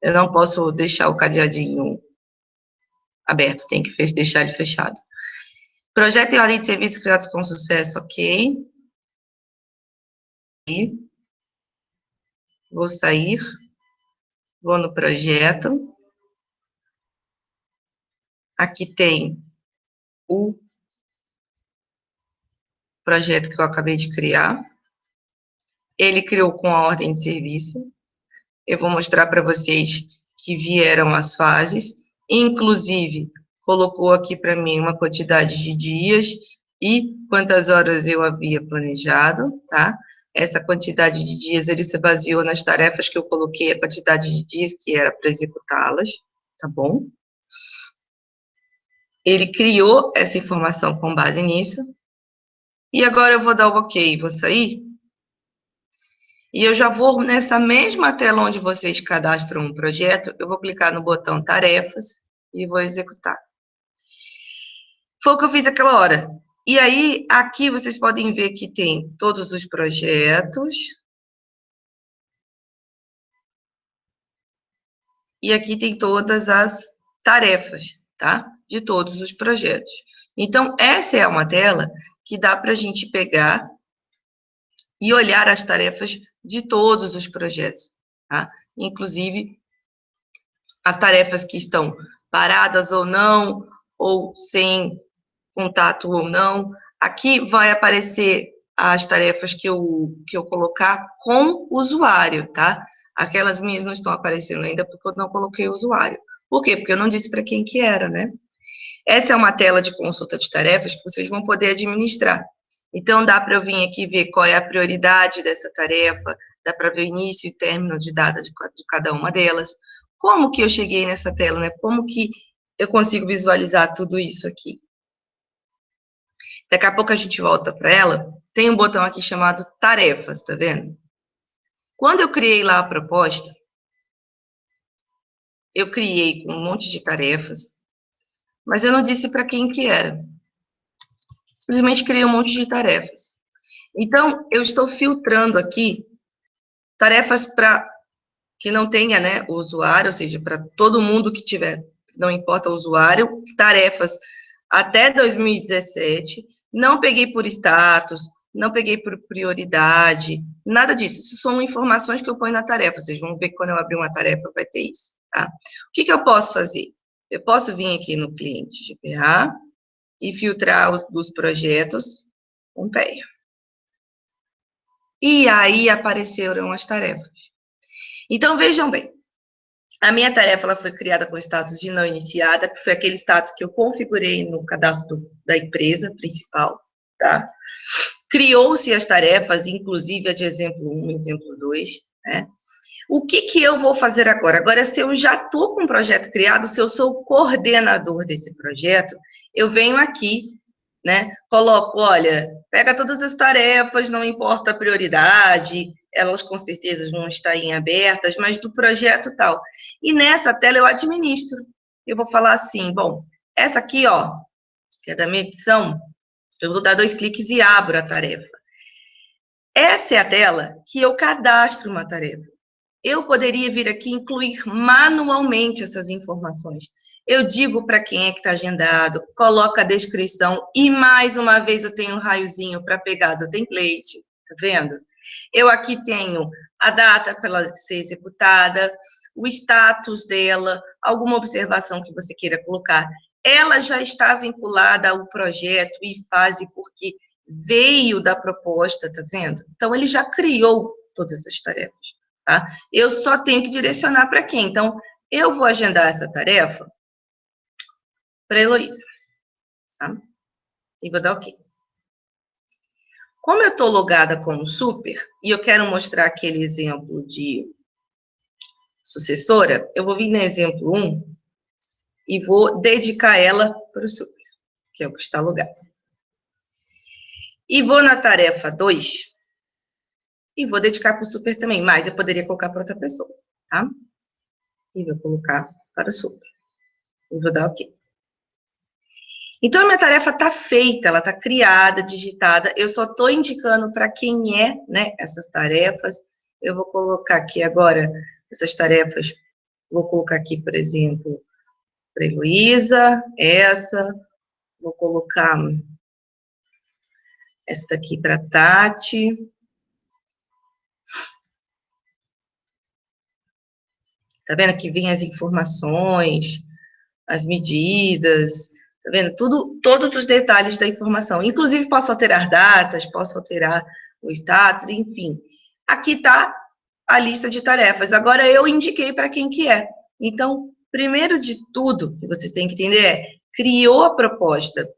Eu não posso deixar o cadeadinho aberto, tem que deixar ele fechado. Projeto e ordem de serviços criados com sucesso, ok. Vou sair, vou no projeto. Aqui tem o projeto que eu acabei de criar. Ele criou com a ordem de serviço. Eu vou mostrar para vocês que vieram as fases, inclusive colocou aqui para mim uma quantidade de dias e quantas horas eu havia planejado, tá? Essa quantidade de dias, ele se baseou nas tarefas que eu coloquei, a quantidade de dias que era para executá-las, tá bom? Ele criou essa informação com base nisso. E agora eu vou dar o ok, vou sair. E eu já vou, nessa mesma tela onde vocês cadastram um projeto, eu vou clicar no botão tarefas e vou executar. Foi o que eu fiz aquela hora. E aí, aqui vocês podem ver que tem todos os projetos. E aqui tem todas as tarefas, tá? De todos os projetos. Então, essa é uma tela que dá para a gente pegar e olhar as tarefas de todos os projetos, tá? Inclusive, as tarefas que estão paradas ou não, ou sem contato ou não. Aqui vai aparecer as tarefas que eu colocar com o usuário, tá? Aquelas minhas não estão aparecendo ainda porque eu não coloquei o usuário. Por quê? Porque eu não disse para quem que era, né? Essa é uma tela de consulta de tarefas que vocês vão poder administrar. Então, dá para eu vir aqui ver qual é a prioridade dessa tarefa, dá para ver o início e término de data de cada uma delas. Como que eu cheguei nessa tela, né? Como que eu consigo visualizar tudo isso aqui? Daqui a pouco a gente volta para ela. Tem um botão aqui chamado tarefas, tá vendo? Quando eu criei lá a proposta, eu criei com um monte de tarefas, mas eu não disse para quem que era. Simplesmente criei um monte de tarefas. Então, eu estou filtrando aqui tarefas para que não tenha, né, o usuário, ou seja, para todo mundo que tiver, não importa o usuário, tarefas até 2017, não peguei por status, não peguei por prioridade, nada disso. Isso são informações que eu ponho na tarefa. Vocês vão ver que quando eu abrir uma tarefa vai ter isso, tá? O que eu posso fazer? Eu posso vir aqui no cliente GPA e filtrar os projetos com PEA. E aí apareceram as tarefas. Então, vejam bem. A minha tarefa ela foi criada com status de não iniciada, que foi aquele status que eu configurei no cadastro da empresa principal, tá? Criou-se as tarefas, inclusive a de exemplo 1, exemplo 2, né? O que eu vou fazer agora? Agora, se eu já estou com um projeto criado, se eu sou o coordenador desse projeto, eu venho aqui né? Coloco, olha, pega todas as tarefas, não importa a prioridade, elas com certeza vão estar em abertas, mas do projeto tal. E nessa tela eu administro. Eu vou falar assim, bom, essa aqui, ó, que é da medição, eu vou dar 2 cliques e abro a tarefa. Essa é a tela que eu cadastro uma tarefa. Eu poderia vir aqui incluir manualmente essas informações. Eu digo para quem é que está agendado, coloca a descrição e, mais uma vez, eu tenho um raiozinho para pegar do template, tá vendo? Eu aqui tenho a data para ela ser executada, o status dela, alguma observação que você queira colocar. Ela já está vinculada ao projeto e fase porque veio da proposta, tá vendo? Então, ele já criou todas as tarefas, tá? Eu só tenho que direcionar para quem. Então, eu vou agendar essa tarefa para a Heloísa, tá? E vou dar OK. Como eu estou logada como super, e eu quero mostrar aquele exemplo de sucessora, eu vou vir no exemplo 1 e vou dedicar ela para o super, que é o que está logado. E vou na tarefa 2 e vou dedicar para o super também, mas eu poderia colocar para outra pessoa, tá? E vou colocar para o super. E vou dar OK. Então, a minha tarefa está feita, ela está criada, digitada. Eu só estou indicando para quem é, né, essas tarefas. Eu vou colocar aqui agora essas tarefas. Vou colocar aqui, por exemplo, para a Heloísa, essa. Vou colocar essa daqui para a Tati. Tá vendo? Aqui vem as informações, as medidas, tá vendo? Tudo, todos os detalhes da informação. Inclusive, posso alterar datas, posso alterar o status, enfim. Aqui está a lista de tarefas. Agora, eu indiquei para quem que é. Então, primeiro de tudo que vocês têm que entender é, criou a proposta,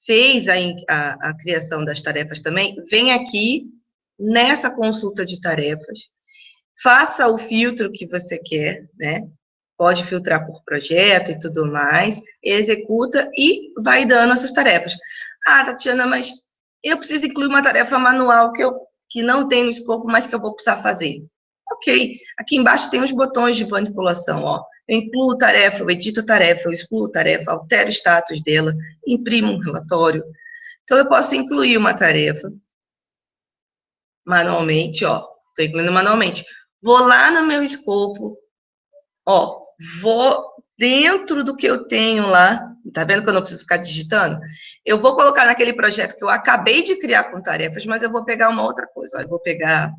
fez a criação das tarefas também, vem aqui nessa consulta de tarefas, faça o filtro que você quer, né? Pode filtrar por projeto e tudo mais, executa e vai dando essas tarefas. Ah, Tatiana, mas eu preciso incluir uma tarefa manual que não tem no escopo, mas que eu vou precisar fazer. Ok, aqui embaixo tem os botões de manipulação, ó. Eu incluo tarefa, eu edito tarefa, eu excluo tarefa, altero o status dela, imprimo um relatório. Então, eu posso incluir uma tarefa manualmente, ó. Estou incluindo manualmente. Vou lá no meu escopo, ó, vou dentro do que eu tenho lá, tá vendo que eu não preciso ficar digitando? Eu vou colocar naquele projeto que eu acabei de criar com tarefas, mas eu vou pegar uma outra coisa, ó, eu vou pegar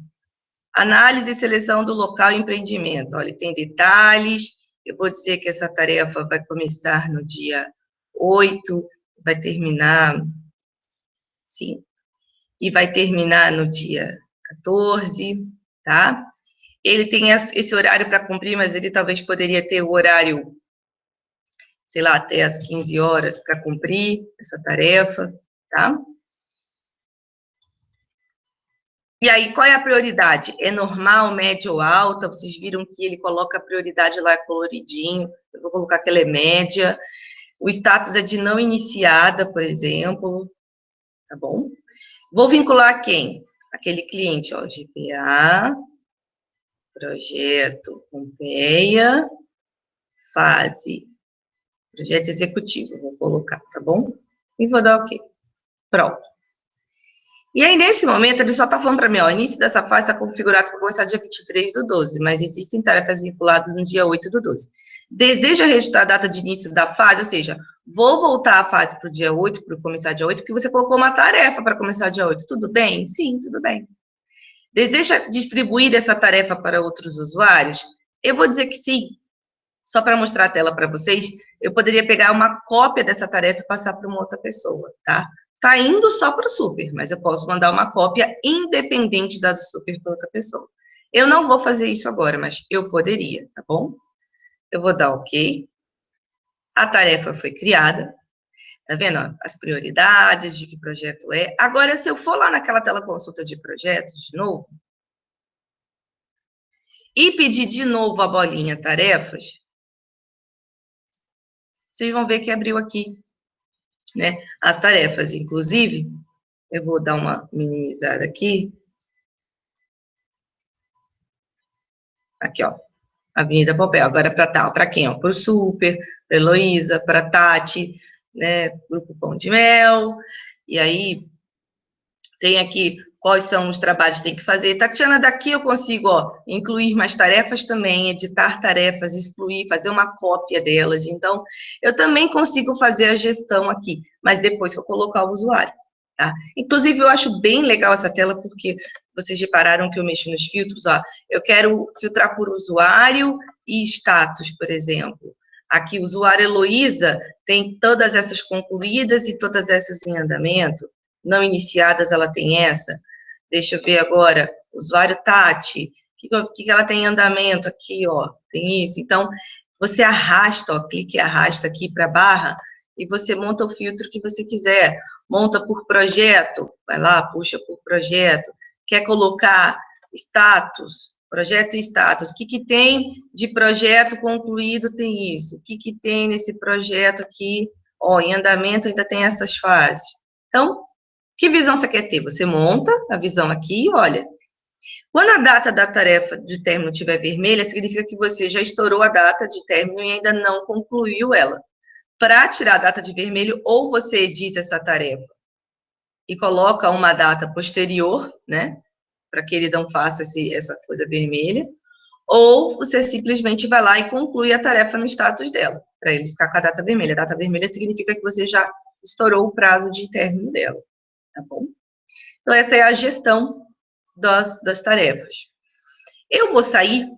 análise e seleção do local e empreendimento, olha, tem detalhes, eu vou dizer que essa tarefa vai começar no dia 8, vai terminar, sim, e vai terminar no dia 14, tá? Ele tem esse horário para cumprir, mas ele talvez poderia ter o horário, sei lá, até as 15 horas para cumprir essa tarefa, tá? E aí, qual é a prioridade? É normal, média ou alta? Vocês viram que ele coloca a prioridade lá coloridinho. Eu vou colocar que ela é média. O status é de não iniciada, por exemplo. Tá bom? Vou vincular quem? Aquele cliente, ó, GPA, projeto Pompeia, fase, projeto executivo, vou colocar, tá bom? E vou dar OK. Pronto. E aí, nesse momento, ele só está falando para mim, ó, o início dessa fase está configurado para começar dia 23/12, mas existem tarefas vinculadas no dia 8/12. Deseja registrar a data de início da fase, ou seja, vou voltar a fase para o dia 8, para começar dia 8, porque você colocou uma tarefa para começar dia 8. Tudo bem? Sim, tudo bem. Deseja distribuir essa tarefa para outros usuários? Eu vou dizer que sim. Só para mostrar a tela para vocês, eu poderia pegar uma cópia dessa tarefa e passar para uma outra pessoa, tá? Tá indo só para o super, mas eu posso mandar uma cópia independente da do super para outra pessoa. Eu não vou fazer isso agora, mas eu poderia, tá bom? Eu vou dar OK. A tarefa foi criada. Tá vendo? Ó, as prioridades, de que projeto é. Agora, se eu for lá naquela tela consulta de projetos, de novo, e pedir de novo a bolinha tarefas, vocês vão ver que abriu aqui né, as tarefas. Inclusive, eu vou dar uma minimizada aqui. Aqui, ó, Avenida Papel. Agora para quem? Para o Super, para Heloísa, para Tati, né, Grupo Pão de Mel. E aí, tem aqui quais são os trabalhos que tem que fazer. Tatiana, daqui eu consigo, ó, incluir mais tarefas também, editar tarefas, excluir, fazer uma cópia delas. Então, eu também consigo fazer a gestão aqui, mas depois que eu colocar o usuário, tá? Inclusive, eu acho bem legal essa tela, porque vocês repararam que eu mexo nos filtros, ó. Eu quero filtrar por usuário e status, por exemplo. Aqui, o usuário Heloísa tem todas essas concluídas e todas essas em andamento. Não iniciadas, ela tem essa. Deixa eu ver agora, usuário Tati, o que ela tem em andamento aqui, ó, tem isso. Então, você arrasta, ó, clique e arrasta aqui para a barra, e você monta o filtro que você quiser. Monta por projeto, vai lá, puxa por projeto. Quer colocar status, projeto e status. O que tem de projeto concluído tem isso. O que tem nesse projeto aqui, ó, em andamento ainda tem essas fases. Então, que visão você quer ter? Você monta a visão aqui e olha. Quando a data da tarefa de término estiver vermelha, significa que você já estourou a data de término e ainda não concluiu ela. Para tirar a data de vermelho, ou você edita essa tarefa e coloca uma data posterior, né? Para que ele não faça essa coisa vermelha, ou você simplesmente vai lá e conclui a tarefa no status dela, para ele ficar com a data vermelha. A data vermelha significa que você já estourou o prazo de término dela, tá bom? Então, essa é a gestão das tarefas. Eu vou sair,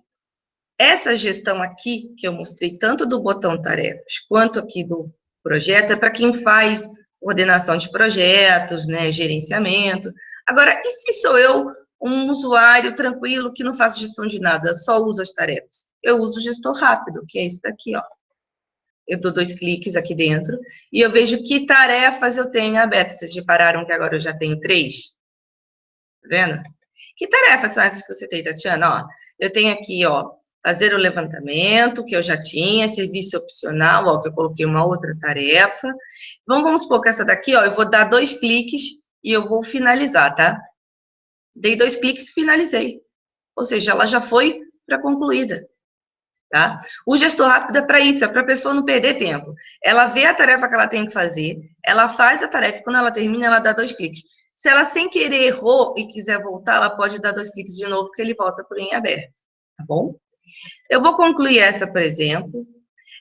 essa gestão aqui, que eu mostrei, tanto do botão tarefas, quanto aqui do projeto, é para quem faz coordenação de projetos, né, gerenciamento. Agora, e se sou eu um usuário tranquilo que não faço gestão de nada, só uso as tarefas? Eu uso o gestor rápido, que é esse daqui, ó. Eu dou 2 cliques aqui dentro e eu vejo que tarefas eu tenho abertas. Vocês repararam que agora eu já tenho 3? Tá vendo? Que tarefas são essas que você tem, Tatiana? Ó, eu tenho aqui, ó, fazer o levantamento, que eu já tinha, serviço opcional, ó, que eu coloquei uma outra tarefa. Vamos supor que essa daqui, ó, eu vou dar 2 cliques e eu vou finalizar, tá? Dei 2 cliques e finalizei. Ou seja, ela já foi para concluída, tá? O gestor rápido é para isso, é para a pessoa não perder tempo. Ela vê a tarefa que ela tem que fazer, ela faz a tarefa, e quando ela termina, ela dá 2 cliques. Se ela sem querer errou e quiser voltar, ela pode dar 2 cliques de novo, que ele volta por em aberto, tá bom? Eu vou concluir essa, por exemplo.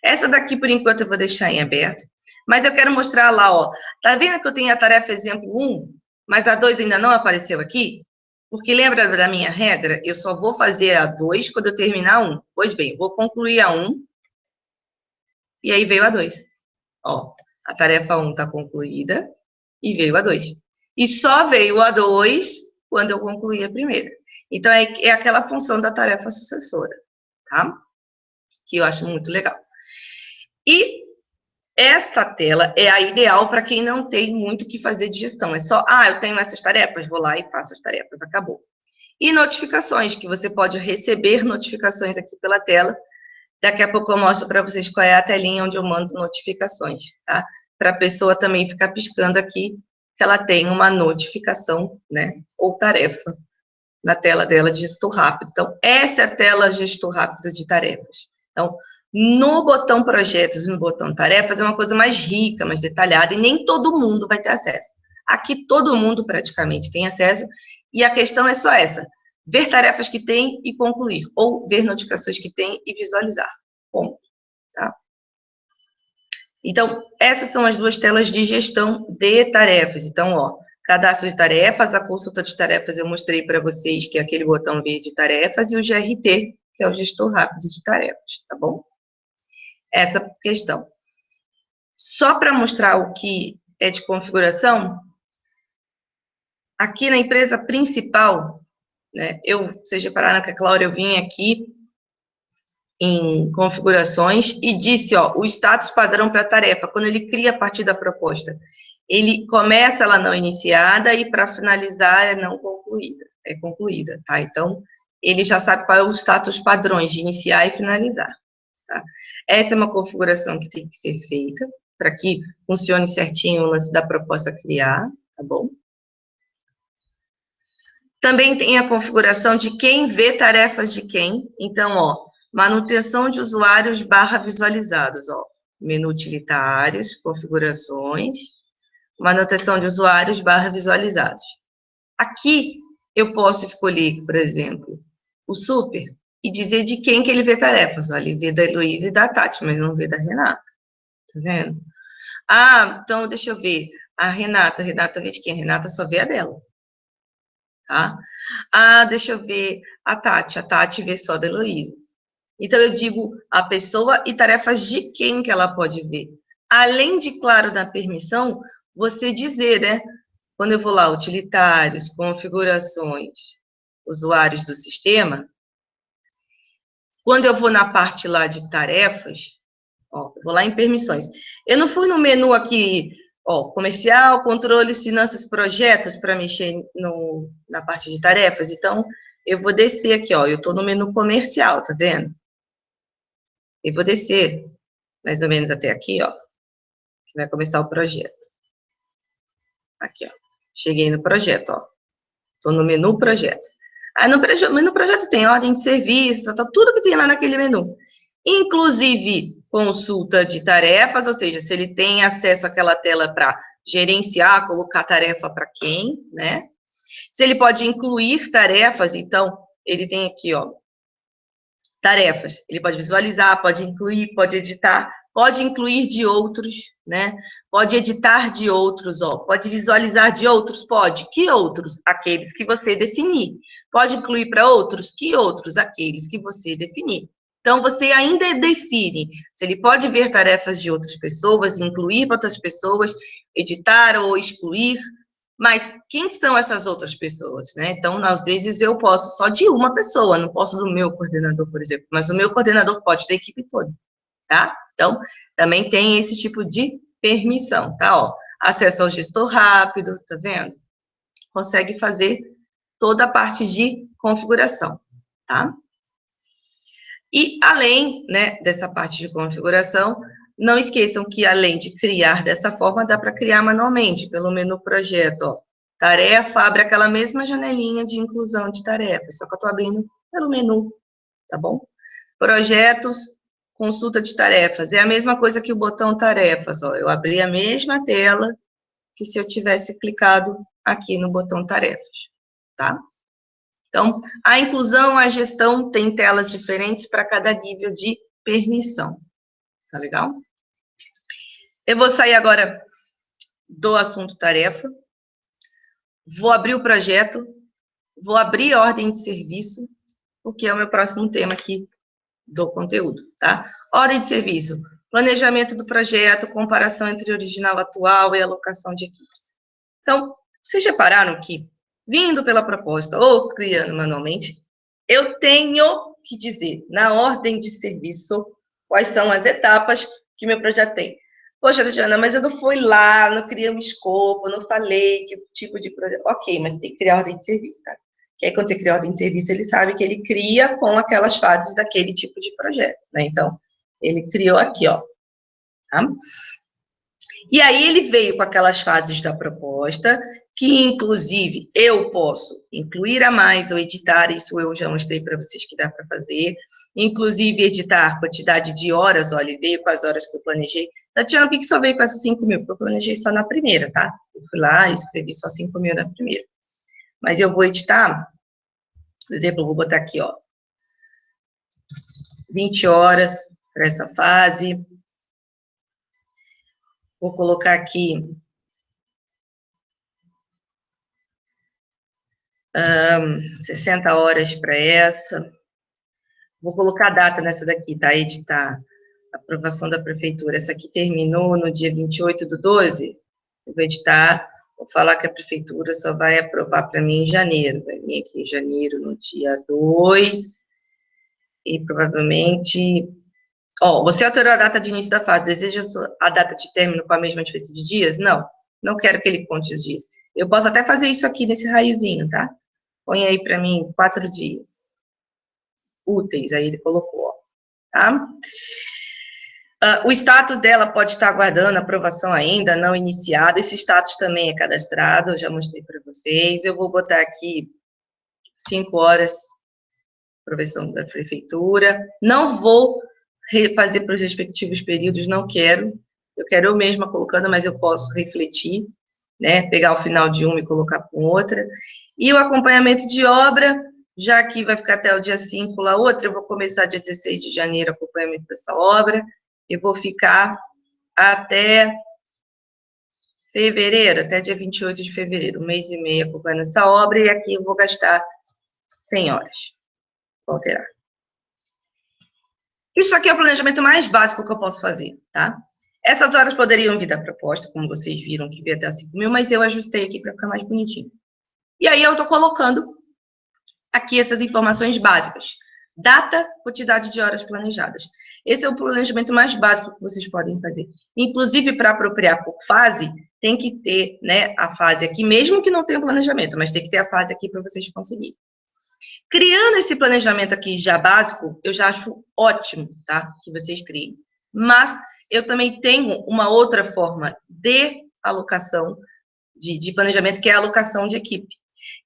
Essa daqui, por enquanto, eu vou deixar em aberto. Mas eu quero mostrar lá, ó. Tá vendo que eu tenho a tarefa exemplo 1, mas a 2 ainda não apareceu aqui? Porque lembra da minha regra? Eu só vou fazer a 2 quando eu terminar a 1. Pois bem, vou concluir a 1, e aí veio a 2. Ó, a tarefa 1 está concluída, e veio a 2. E só veio a 2 quando eu concluí a primeira. Então, é aquela função da tarefa sucessora, tá? Que eu acho muito legal. E esta tela é a ideal para quem não tem muito o que fazer de gestão. É só, eu tenho essas tarefas, vou lá e faço as tarefas, acabou. E notificações, que você pode receber notificações aqui pela tela. Daqui a pouco eu mostro para vocês qual é a telinha onde eu mando notificações, tá? Para a pessoa também ficar piscando aqui que ela tem uma notificação, né? Ou tarefa na tela dela de gestor rápido. Então, essa é a tela gestor rápido de tarefas. Então, no botão projetos e no botão tarefas é uma coisa mais rica, mais detalhada, e nem todo mundo vai ter acesso. Aqui todo mundo praticamente tem acesso, e a questão é só essa: ver tarefas que tem e concluir, ou ver notificações que tem e visualizar. Ponto, tá? Então, essas são as 2 telas de gestão de tarefas. Então, ó, cadastro de tarefas, a consulta de tarefas eu mostrei para vocês, que é aquele botão verde de tarefas, e o GRT, que é o gestor rápido de tarefas, tá bom? Essa questão. Só para mostrar o que é de configuração, aqui na empresa principal, né, vocês repararam que a Cláudia, eu vim aqui em configurações e disse, ó, o status padrão para a tarefa, quando ele cria a partir da proposta, ele começa ela não iniciada e para finalizar é não concluída, é concluída, tá? Então, ele já sabe qual é o status padrões de iniciar e finalizar, tá? Essa é uma configuração que tem que ser feita. para que funcione certinho o lance da proposta criar, tá bom? Também tem a configuração de quem vê tarefas de quem. Então, ó, manutenção de usuários / visualizados, ó. Menu utilitários, configurações, manutenção de usuários / visualizados. Aqui, eu posso escolher, por exemplo, o super e dizer de quem que ele vê tarefas. Ó, ele vê da Heloísa e da Tati, mas não vê da Renata. Tá vendo? Ah, então deixa eu ver. A Renata vê de quem? A Renata só vê a dela. Tá? Ah, deixa eu ver. A Tati vê só da Heloísa. Então, eu digo a pessoa e tarefas de quem que ela pode ver. Além de, claro, da permissão, você dizer, né? Quando eu vou lá, utilitários, configurações, usuários do sistema, quando eu vou na parte lá de tarefas, ó, eu vou lá em permissões. Eu não fui no menu aqui, ó, comercial, controles, finanças, projetos, para mexer na parte de tarefas. Então, eu vou descer aqui, ó, eu estou no menu comercial, tá vendo? Eu vou descer mais ou menos até aqui, ó, que vai começar o projeto. Aqui, ó. Cheguei no projeto, ó. Estou no menu projeto. Aí no menu projeto tem ordem de serviço, tá, tudo que tem lá naquele menu. Inclusive, consulta de tarefas, ou seja, se ele tem acesso àquela tela para gerenciar, colocar tarefa para quem, né? Se ele pode incluir tarefas, então, ele tem aqui, ó, tarefas. Ele pode visualizar, pode incluir, pode editar, pode incluir de outros, né? Pode editar de outros, ó. Pode visualizar de outros? Pode. Que outros? Aqueles que você definir. Pode incluir para outros? Que outros? Aqueles que você definir. Então, você ainda define se ele pode ver tarefas de outras pessoas, incluir para outras pessoas, editar ou excluir, mas quem são essas outras pessoas, né? Então, às vezes, eu posso só de uma pessoa, não posso do meu coordenador, por exemplo, mas o meu coordenador pode da equipe toda, tá? Então, também tem esse tipo de permissão, tá? Ó, acesso ao gestor rápido, tá vendo? Consegue fazer toda a parte de configuração, tá? E além, né, dessa parte de configuração, não esqueçam que além de criar dessa forma, dá para criar manualmente, pelo menu projeto, ó. Tarefa, abre aquela mesma janelinha de inclusão de tarefas, só que eu estou abrindo pelo menu, tá bom? Projetos, consulta de tarefas, é a mesma coisa que o botão tarefas, ó. Eu abri a mesma tela que se eu tivesse clicado aqui no botão tarefas, tá? Então, a inclusão, a gestão tem telas diferentes para cada nível de permissão. Tá legal? Eu vou sair agora do assunto tarefa, vou abrir o projeto, vou abrir a ordem de serviço, porque é o meu próximo tema aqui do conteúdo, tá? Ordem de serviço, planejamento do projeto, comparação entre o original atual e alocação de equipes. Então, vocês repararam que, vindo pela proposta ou criando manualmente, eu tenho que dizer, na ordem de serviço, quais são as etapas que meu projeto tem. Poxa, Tatiana, mas eu não fui lá, não criei um escopo, não falei que tipo de projeto. Ok, mas tem que criar ordem de serviço, tá? Que aí, quando você cria ordem de serviço, ele sabe que ele cria com aquelas fases daquele tipo de projeto, né? Então, ele criou aqui, ó. Tá? E aí ele veio com aquelas fases da proposta, que inclusive eu posso incluir a mais ou editar, isso eu já mostrei para vocês que dá para fazer, inclusive editar quantidade de horas, olha, ele veio com as horas que eu planejei. Tatiana, por que só veio com essas 5.000? Porque eu planejei só na primeira, tá? Eu fui lá e escrevi só 5.000 na primeira. Mas eu vou editar, por exemplo, eu vou botar aqui, ó, 20 horas para essa fase. Vou colocar aqui 60 horas para essa. Vou colocar a data nessa daqui, tá? Editar. Aprovação da prefeitura. Essa aqui terminou no dia 28/12. Eu vou editar. Vou falar que a prefeitura só vai aprovar para mim em janeiro. Vai vir aqui em janeiro, no dia 2. E provavelmente... Ó, você alterou a data de início da fase. Deseja a data de término com a mesma diferença de dias? Não. Não quero que ele conte os dias. Eu posso até fazer isso aqui nesse raiozinho, tá? Põe aí para mim 4 dias úteis. Aí ele colocou, ó, tá? O status dela pode estar aguardando aprovação ainda, não iniciado. Esse status também é cadastrado, eu já mostrei para vocês. Eu vou botar aqui 5 horas, aprovação da prefeitura. Não vou fazer para os respectivos períodos, não quero. Eu quero eu mesma colocando, mas eu posso refletir, né? Pegar o final de uma e colocar com outra. E o acompanhamento de obra, já que vai ficar até o dia 5 lá outra, eu vou começar dia 16 de janeiro o acompanhamento dessa obra. Eu vou ficar até fevereiro, até dia 28 de fevereiro, 1 mês e meio acompanhando essa obra, e aqui eu vou gastar 100 horas. Vou alterar. Isso aqui é o planejamento mais básico que eu posso fazer, tá? Essas horas poderiam vir da proposta, como vocês viram, que veio até 5.000, mas eu ajustei aqui para ficar mais bonitinho. E aí eu estou colocando aqui essas informações básicas. Data, quantidade de horas planejadas. Esse é o planejamento mais básico que vocês podem fazer. Inclusive, para apropriar por fase, tem que ter, né, a fase aqui, mesmo que não tenha planejamento, mas tem que ter a fase aqui para vocês conseguirem. Criando esse planejamento aqui já básico, eu já acho ótimo, tá? Que vocês criem. Mas eu também tenho uma outra forma de alocação, de planejamento, que é a alocação de equipe.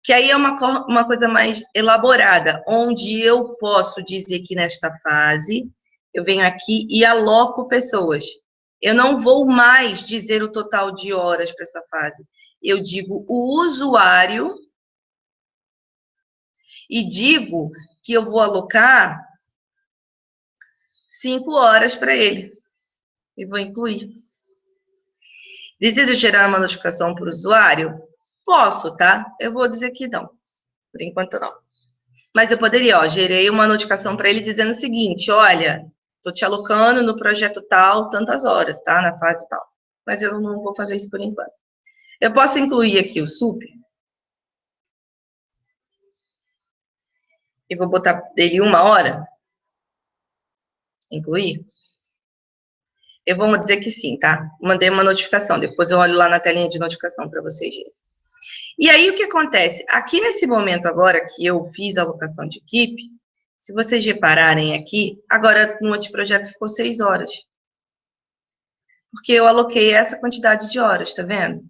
Que aí é uma coisa mais elaborada, onde eu posso dizer que nesta fase, eu venho aqui e aloco pessoas. Eu não vou mais dizer o total de horas para essa fase. Eu digo o usuário e digo que eu vou alocar 5 horas para ele. E vou incluir. Desejo gerar uma notificação para o usuário? Posso, tá? Eu vou dizer que não. Por enquanto, não. Mas eu poderia, ó, gerei uma notificação para ele dizendo o seguinte, olha, estou te alocando no projeto tal, tantas horas, tá? Na fase tal. Mas eu não vou fazer isso por enquanto. Eu posso incluir aqui o SUP. E vou botar dele 1 hora. Incluir. Eu vou dizer que sim, tá? Mandei uma notificação. Depois eu olho lá na telinha de notificação para vocês verem. E aí, o que acontece? Aqui nesse momento agora que eu fiz a alocação de equipe, se vocês repararem aqui, agora no anteprojeto ficou 6 horas. Porque eu aloquei essa quantidade de horas, tá vendo?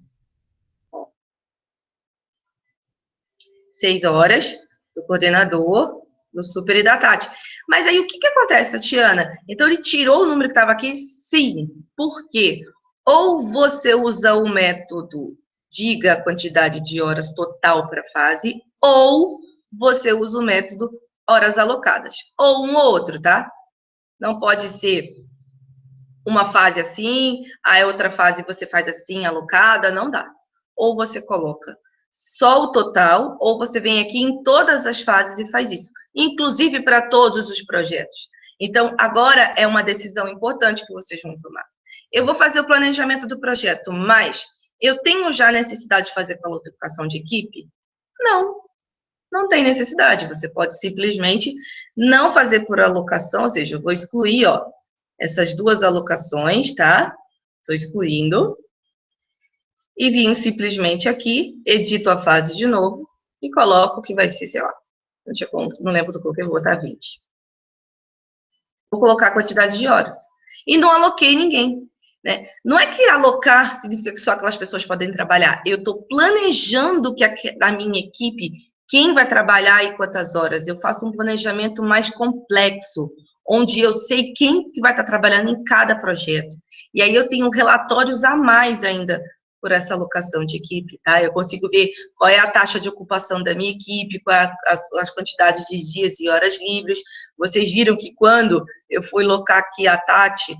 6 horas do coordenador, do super e da Tati. Mas aí, o que acontece, Tatiana? Então, ele tirou o número que estava aqui? Sim. Por quê? Ou você usa o método diga a quantidade de horas total para a fase, ou você usa o método horas alocadas. Ou um ou outro, tá? Não pode ser uma fase assim, a outra fase você faz assim, alocada, não dá. Ou você coloca só o total, ou você vem aqui em todas as fases e faz isso. Inclusive para todos os projetos. Então, agora é uma decisão importante que vocês vão tomar. Eu vou fazer o planejamento do projeto, mas eu tenho já necessidade de fazer com a alocação de equipe? Não, não tem necessidade. Você pode simplesmente não fazer por alocação, ou seja, eu vou excluir, ó, essas 2 alocações, tá? Estou excluindo. E vim simplesmente aqui, edito a fase de novo e coloco que vai ser, sei lá, não lembro do que eu vou botar 20. Vou colocar a quantidade de horas. E não aloquei ninguém. Né? Não é que alocar significa que só aquelas pessoas podem trabalhar. Eu estou planejando que a minha equipe, quem vai trabalhar e quantas horas. Eu faço um planejamento mais complexo, onde eu sei quem que vai estar trabalhando em cada projeto. E aí eu tenho relatórios a mais ainda por essa alocação de equipe, tá? Eu consigo ver qual é a taxa de ocupação da minha equipe, qual é as quantidades de dias e horas livres. Vocês viram que quando eu fui alocar aqui a Tati,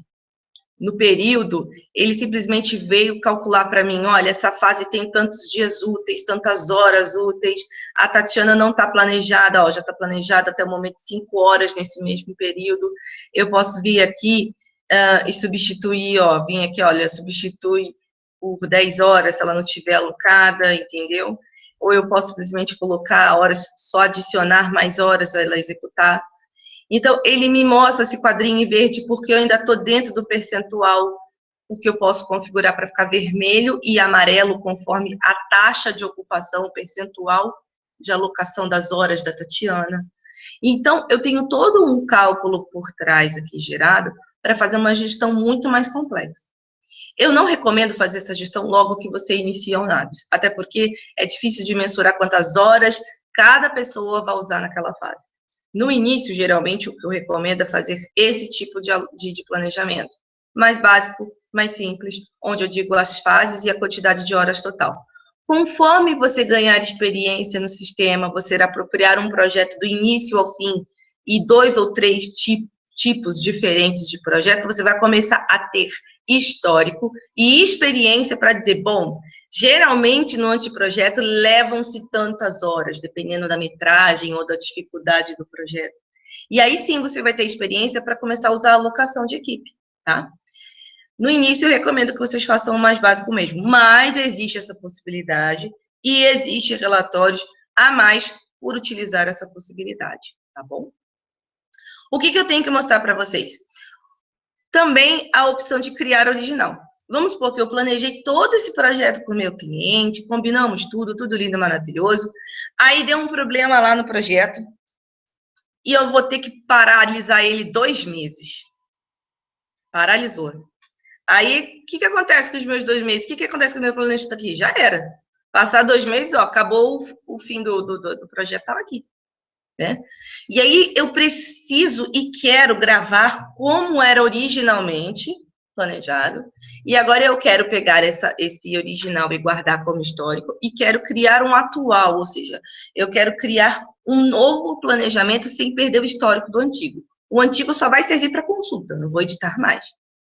no período, ele simplesmente veio calcular para mim, olha, essa fase tem tantos dias úteis, tantas horas úteis, a Tatiana não está planejada, ó, já está planejada até o momento 5 horas nesse mesmo período, eu posso vir aqui e substituir, ó, vim aqui, olha, substitui por 10 horas se ela não estiver alocada, entendeu? Ou eu posso simplesmente colocar horas, só adicionar mais horas a ela executar. Então, ele me mostra esse quadrinho em verde porque eu ainda estou dentro do percentual, porque eu posso configurar para ficar vermelho e amarelo conforme a taxa de ocupação, o percentual de alocação das horas da Tatiana. Então, eu tenho todo um cálculo por trás aqui gerado, para fazer uma gestão muito mais complexa. Eu não recomendo fazer essa gestão logo que você inicia o Navios, até porque é difícil de mensurar quantas horas cada pessoa vai usar naquela fase. No início, geralmente, o que eu recomendo é fazer esse tipo de planejamento. Mais básico, mais simples, onde eu digo as fases e a quantidade de horas total. Conforme você ganhar experiência no sistema, você apropriar um projeto do início ao fim e 2 ou 3 tipos diferentes de projeto, você vai começar a ter histórico e experiência para dizer, bom, geralmente no anteprojeto levam-se tantas horas, dependendo da metragem ou da dificuldade do projeto. E aí sim você vai ter experiência para começar a usar a alocação de equipe, tá? No início eu recomendo que vocês façam o mais básico mesmo, mas existe essa possibilidade e existe relatórios a mais por utilizar essa possibilidade, tá bom? O que eu tenho que mostrar para vocês? Também a opção de criar original. Vamos supor que eu planejei todo esse projeto com o meu cliente, combinamos tudo lindo, maravilhoso. Aí deu um problema lá no projeto e eu vou ter que paralisar ele 2 meses. Paralisou. Aí, o que acontece com os meus 2 meses? O que acontece com o meu planejamento aqui? Já era. Passar 2 meses, ó, acabou o fim do projeto, estava aqui. Né? E aí eu preciso e quero gravar como era originalmente planejado, e agora eu quero pegar esse original e guardar como histórico, e quero criar um atual, ou seja, eu quero criar um novo planejamento sem perder o histórico do antigo. O antigo só vai servir para consulta, não vou editar mais.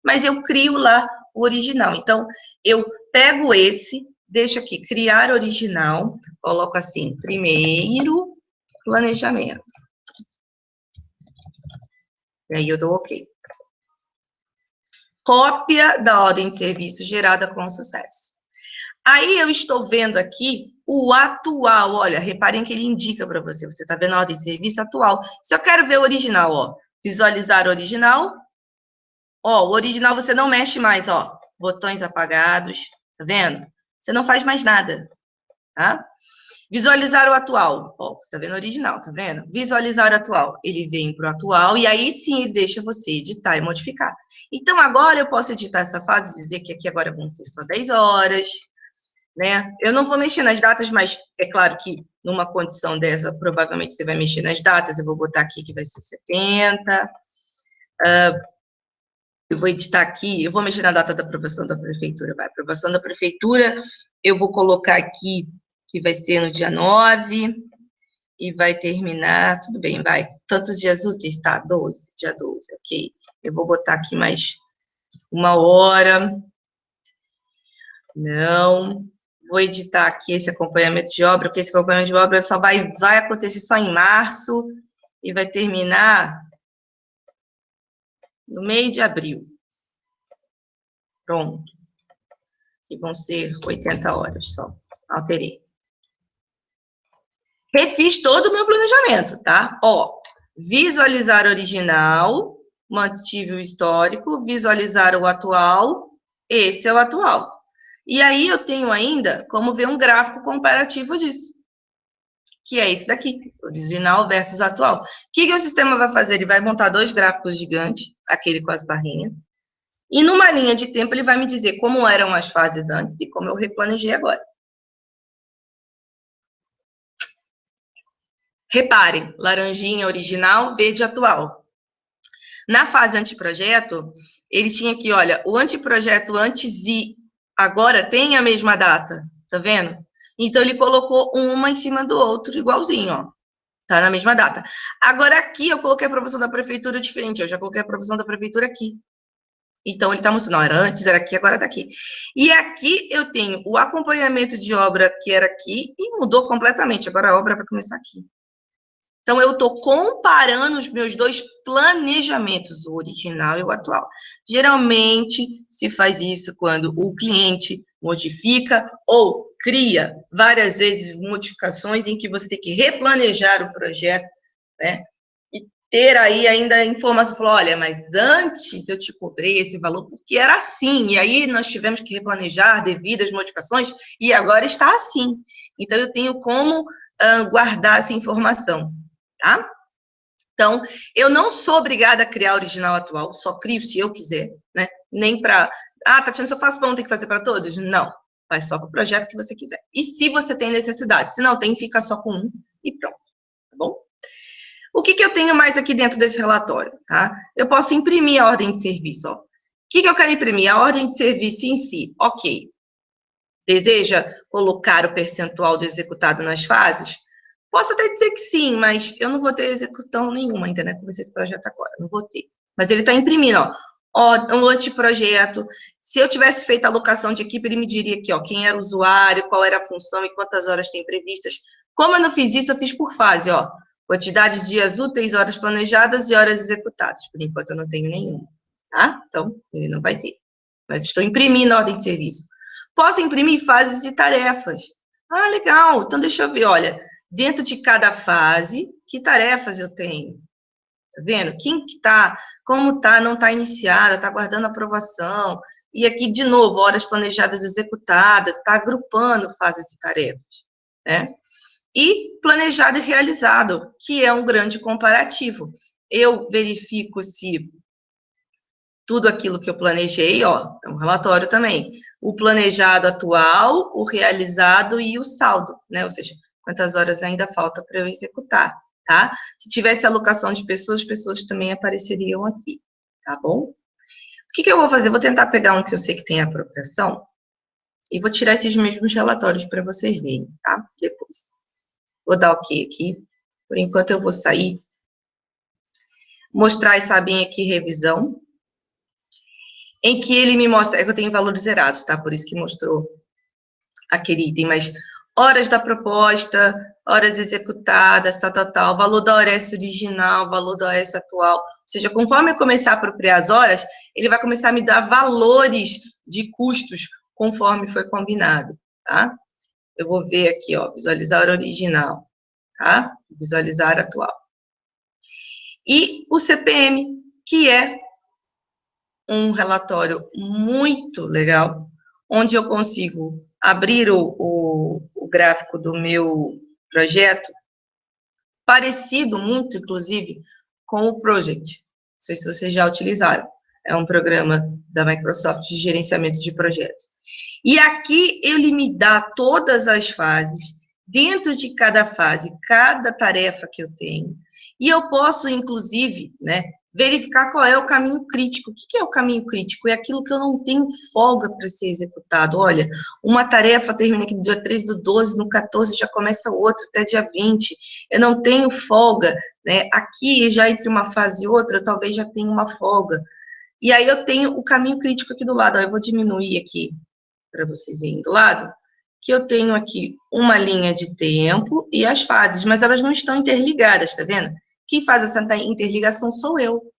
Mas eu crio lá o original. Então, eu pego esse, deixo aqui, criar original, coloco assim, primeiro planejamento. E aí eu dou OK. Cópia da ordem de serviço gerada com sucesso. Aí eu estou vendo aqui o atual. Olha, reparem que ele indica para você. Você está vendo a ordem de serviço atual. Se eu quero ver o original, ó, visualizar o original. Ó, o original você não mexe mais, ó. Botões apagados. Tá vendo? Você não faz mais nada. Tá? Visualizar o atual. Ó, você está vendo o original, tá vendo? Visualizar o atual. Ele vem para o atual e aí sim ele deixa você editar e modificar. Então, agora eu posso editar essa fase e dizer que aqui agora vão ser só 10 horas, né? Eu não vou mexer nas datas, mas é claro que numa condição dessa, provavelmente você vai mexer nas datas. Eu vou botar aqui que vai ser 70. Eu vou editar aqui, eu vou mexer na data da aprovação da prefeitura. Vai, aprovação da prefeitura, eu vou colocar aqui que vai ser no dia 9 e vai terminar, tudo bem, vai. Tantos dias úteis, tá? 12, dia 12, ok. Eu vou botar aqui mais 1 hora. Não. Vou editar aqui esse acompanhamento de obra, porque esse acompanhamento de obra só vai acontecer só em março e vai terminar no meio de abril. Pronto. Que vão ser 80 horas só. Alterei. Refiz todo o meu planejamento, tá? Ó, visualizar original, mantive o histórico, visualizar o atual, esse é o atual. E aí eu tenho ainda como ver um gráfico comparativo disso, que é esse daqui, original versus atual. O que o sistema vai fazer? Ele vai montar 2 gráficos gigantes, aquele com as barrinhas, e numa linha de tempo ele vai me dizer como eram as fases antes e como eu replanejei agora. Reparem, laranjinha original, verde atual. Na fase anteprojeto, ele tinha aqui, olha, o anteprojeto antes e agora tem a mesma data, tá vendo? Então, ele colocou uma em cima do outro, igualzinho, ó. Tá na mesma data. Agora, aqui, eu coloquei a aprovação da prefeitura diferente, eu já coloquei a aprovação da prefeitura aqui. Então, ele tá mostrando, não, era antes, era aqui, agora tá aqui. E aqui eu tenho o acompanhamento de obra que era aqui e mudou completamente, agora a obra vai começar aqui. Então, eu estou comparando os meus 2 planejamentos, o original e o atual. Geralmente, se faz isso quando o cliente modifica ou cria várias vezes modificações em que você tem que replanejar o projeto, né? E ter aí ainda a informação, falar, olha, mas antes eu te cobrei esse valor porque era assim, e aí nós tivemos que replanejar devido às modificações, e agora está assim. Então, eu tenho como guardar essa informação. Tá? Então, eu não sou obrigada a criar original atual, só crio se eu quiser, né? Nem para... Ah, Tatiana, se eu faço para um, tem que fazer para todos? Não, faz só para o projeto que você quiser. E se você tem necessidade, se não tem, fica só com um e pronto, tá bom? O que eu tenho mais aqui dentro desse relatório, tá? Eu posso imprimir a ordem de serviço, ó. O que eu quero imprimir? A ordem de serviço em si, ok. Deseja colocar o percentual do executado nas fases? Posso até dizer que sim, mas eu não vou ter execução nenhuma ainda, né? Comecei esse projeto agora, não vou ter. Mas ele está imprimindo, ó, um anteprojeto. Se eu tivesse feito a alocação de equipe, ele me diria aqui, ó, quem era o usuário, qual era a função e quantas horas tem previstas. Como eu não fiz isso, eu fiz por fase, ó. Quantidade de dias úteis, horas planejadas e horas executadas. Por enquanto, eu não tenho nenhuma, tá? Então, ele não vai ter. Mas estou imprimindo a ordem de serviço. Posso imprimir fases e tarefas. Ah, legal. Então, deixa eu ver, olha. Dentro de cada fase, que tarefas eu tenho? Tá vendo? Quem que tá, como tá, não tá iniciada, tá aguardando aprovação. E aqui, de novo, horas planejadas executadas, tá agrupando fases e tarefas, né? E planejado e realizado, que é um grande comparativo. Eu verifico se tudo aquilo que eu planejei, ó, é um relatório também. O planejado atual, o realizado e o saldo, né? Ou seja, quantas horas ainda falta para eu executar, tá? Se tivesse alocação de pessoas, as pessoas também apareceriam aqui, tá bom? O que eu vou fazer? Vou tentar pegar um que eu sei que tem apropriação e vou tirar esses mesmos relatórios para vocês verem, tá? Depois. Vou dar OK aqui. Por enquanto, eu vou sair. Mostrar essa abinha aqui, revisão. Em que ele me mostra... É que eu tenho valores zerados, tá? Por isso que mostrou aquele item, mas horas da proposta, horas executadas, tal, valor da OS original, valor da OS atual. Ou seja, conforme eu começar a apropriar as horas, ele vai começar a me dar valores de custos conforme foi combinado, tá? Eu vou ver aqui, ó, visualizar hora original, tá? Visualizar atual. E o CPM, que é um relatório muito legal, onde eu consigo abrir o gráfico do meu projeto, parecido muito, inclusive, com o Project. Não sei se vocês já utilizaram. É um programa da Microsoft de gerenciamento de projetos. E aqui ele me dá todas as fases, dentro de cada fase, cada tarefa que eu tenho. E eu posso, inclusive, né, verificar qual é o caminho crítico. O que é o caminho crítico? É aquilo que eu não tenho folga para ser executado. Olha, uma tarefa termina aqui no dia 3/12, no 14 já começa outra, até dia 20. Eu não tenho folga, né? Aqui, já entre uma fase e outra, eu talvez já tenha uma folga. E aí eu tenho o caminho crítico aqui do lado. Ó, eu vou diminuir aqui para vocês verem do lado, que eu tenho aqui uma linha de tempo e as fases, mas elas não estão interligadas, tá vendo? Quem faz essa interligação sou eu.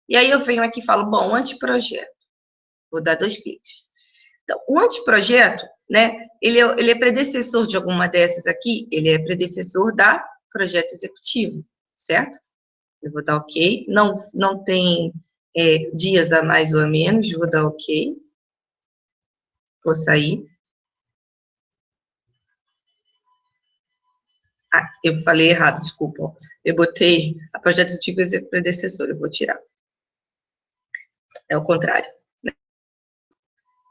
E aí eu venho aqui e falo, bom, anteprojeto. Vou dar 2 cliques. Então, o anteprojeto, né, ele é predecessor de alguma dessas aqui, ele é predecessor da projeto executivo, certo? Eu vou dar OK. Não tem dias a mais ou a menos, vou dar OK. Vou sair. Ah, eu falei errado, desculpa. Eu botei a projeto executivo e predecessor, eu vou tirar. É o contrário.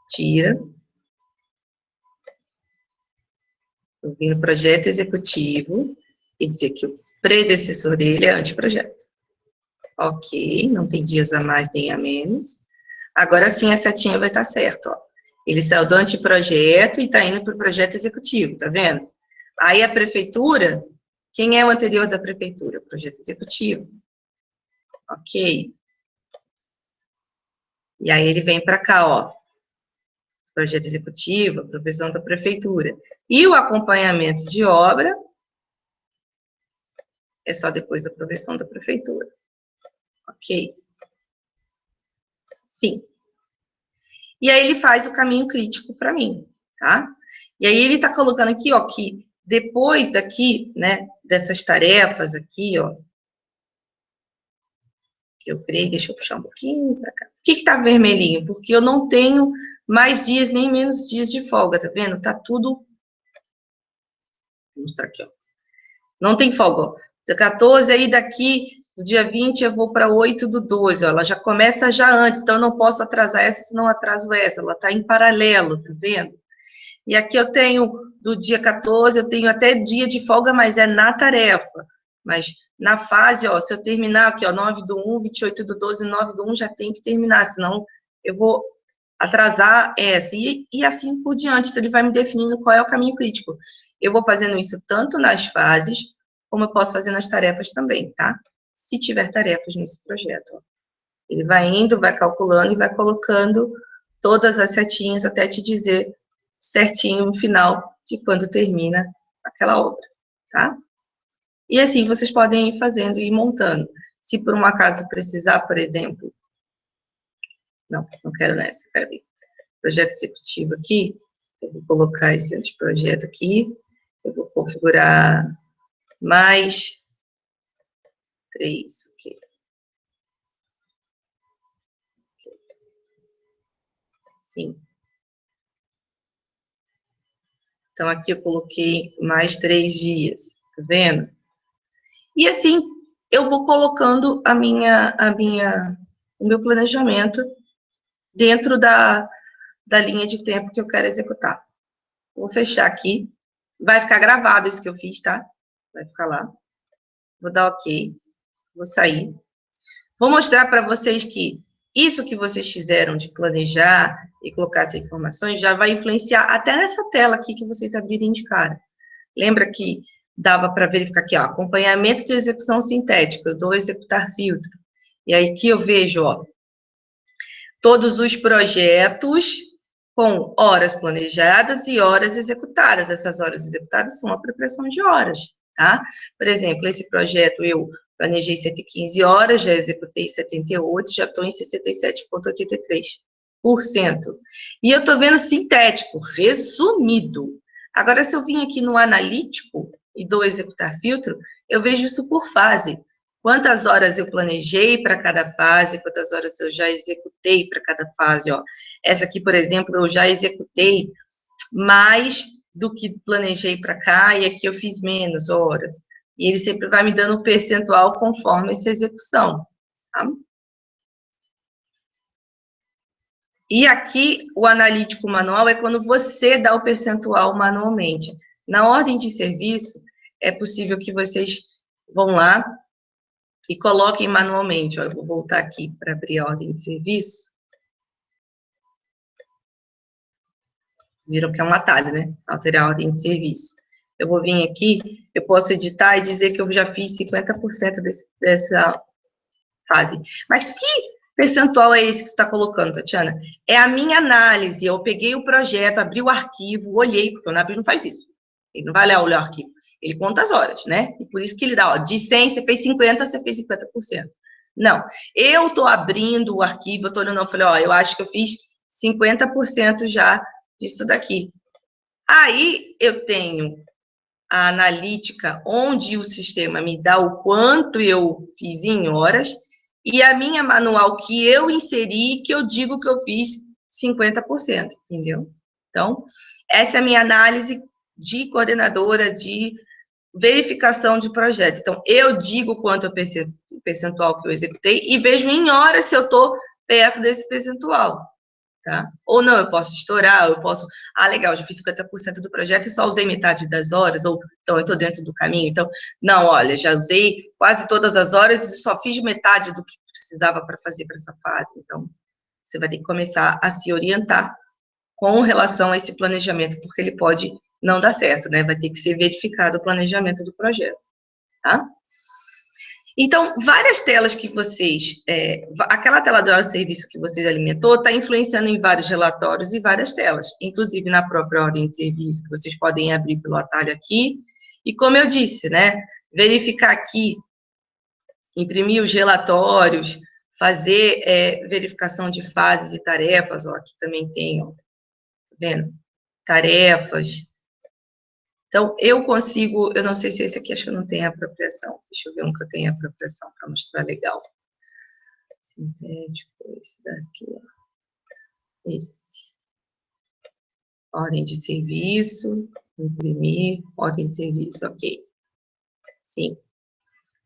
Tira. Eu vim no projeto executivo e dizer que o predecessor dele é anteprojeto. Ok, não tem dias a mais nem a menos. Agora sim a setinha vai estar certa, ó. Ele saiu do anteprojeto e está indo para o projeto executivo, tá vendo? Aí a prefeitura, quem é o anterior da prefeitura? Projeto executivo. Ok. E aí ele vem para cá, ó. Projeto executivo, aprovação da prefeitura. E o acompanhamento de obra é só depois da aprovação da prefeitura. Ok? Sim. E aí ele faz o caminho crítico para mim, tá? E aí ele está colocando aqui, ó, que depois daqui, né, dessas tarefas aqui, ó, que eu criei, deixa eu puxar um pouquinho para cá. Por que está vermelhinho? Porque eu não tenho mais dias nem menos dias de folga, tá vendo? Tá tudo... Vou mostrar aqui, ó. Não tem folga, ó. 14, aí daqui Do dia 20 eu vou para 8/12, ó, ela já começa já antes, então eu não posso atrasar essa, senão atraso essa, ela está em paralelo, tá vendo? E aqui eu tenho, do dia 14, eu tenho até dia de folga, mas é na tarefa. Mas na fase, ó, se eu terminar aqui, ó, 9/1, 28/12, 9/1, já tem que terminar, senão eu vou atrasar essa, e assim por diante. Então, ele vai me definindo qual é o caminho crítico. Eu vou fazendo isso tanto nas fases, como eu posso fazer nas tarefas também, tá? Se tiver tarefas nesse projeto, ó. Ele vai indo, vai calculando e vai colocando todas as setinhas até te dizer certinho o final de quando termina aquela obra, tá? E assim vocês podem ir fazendo e ir montando. Se por um acaso precisar, por exemplo, não quero nessa, quero ver. Projeto executivo aqui, eu vou colocar esse anteprojeto aqui, eu vou configurar mais 3, ok. Sim. Então, aqui eu coloquei mais 3 dias, tá vendo? E assim, eu vou colocando o meu planejamento dentro da linha de tempo que eu quero executar. Vou fechar aqui. Vai ficar gravado isso que eu fiz, tá? Vai ficar lá. Vou dar OK. Vou sair. Vou mostrar para vocês que isso que vocês fizeram de planejar e colocar essas informações já vai influenciar até nessa tela aqui que vocês abrirem de cara. Lembra que dava para verificar aqui, ó, acompanhamento de execução sintética, eu dou executar filtro. E aí aqui eu vejo, ó, todos os projetos com horas planejadas e horas executadas. Essas horas executadas são a proporção de horas, tá? Por exemplo, esse projeto eu planejei 115 horas, já executei 78, já estou em 67,83%. E eu estou vendo sintético, resumido. Agora, se eu vim aqui no analítico e dou executar filtro, eu vejo isso por fase. Quantas horas eu planejei para cada fase, quantas horas eu já executei para cada fase, ó. Essa aqui, por exemplo, eu já executei mais do que planejei para cá, e aqui eu fiz menos horas. E ele sempre vai me dando um percentual conforme essa execução, tá? E aqui, o analítico manual é quando você dá o percentual manualmente. Na ordem de serviço, é possível que vocês vão lá e coloquem manualmente. Ó, eu vou voltar aqui para abrir a ordem de serviço. Viram que é um atalho, né? Alterar a ordem de serviço. Eu vou vir aqui, eu posso editar e dizer que eu já fiz 50% dessa fase. Mas que percentual é esse que você está colocando, Tatiana? É a minha análise. Eu peguei o projeto, abri o arquivo, olhei, porque o Navis não faz isso. Ele não vai olhar o arquivo. Ele conta as horas, né? E por isso que ele dá, ó, de 100, você fez 50, você fez 50%. Não, eu estou abrindo o arquivo, eu estou olhando, eu falei, ó, eu acho que eu fiz 50% já disso daqui. Aí, eu tenho a analítica, onde o sistema me dá o quanto eu fiz em horas, e a minha manual que eu inseri, que eu digo que eu fiz 50%, entendeu? Então, essa é a minha análise de coordenadora de verificação de projeto. Então, eu digo quanto é o percentual que eu executei e vejo em horas se eu estou perto desse percentual. Tá? Ou não, eu posso estourar, eu posso... Ah, legal, já fiz 50% do projeto e só usei metade das horas, ou então eu estou dentro do caminho. Então, não, olha, já usei quase todas as horas e só fiz metade do que precisava para fazer para essa fase. Então, você vai ter que começar a se orientar com relação a esse planejamento, porque ele pode não dar certo, né? Vai ter que ser verificado o planejamento do projeto, tá? Então, várias telas que vocês... aquela tela do serviço que vocês alimentou está influenciando em vários relatórios e várias telas, inclusive na própria ordem de serviço, que vocês podem abrir pelo atalho aqui. E como eu disse, né, verificar aqui, imprimir os relatórios, fazer verificação de fases e tarefas, ó, aqui também tem, ó, tá vendo? Tarefas. Então, eu consigo, eu não sei se esse aqui, acho que eu não tenho apropriação. Deixa eu ver um que eu tenho apropriação para mostrar legal. Sintético, esse daqui, ó. Esse. Ordem de serviço, imprimir, ordem de serviço, ok. Sim.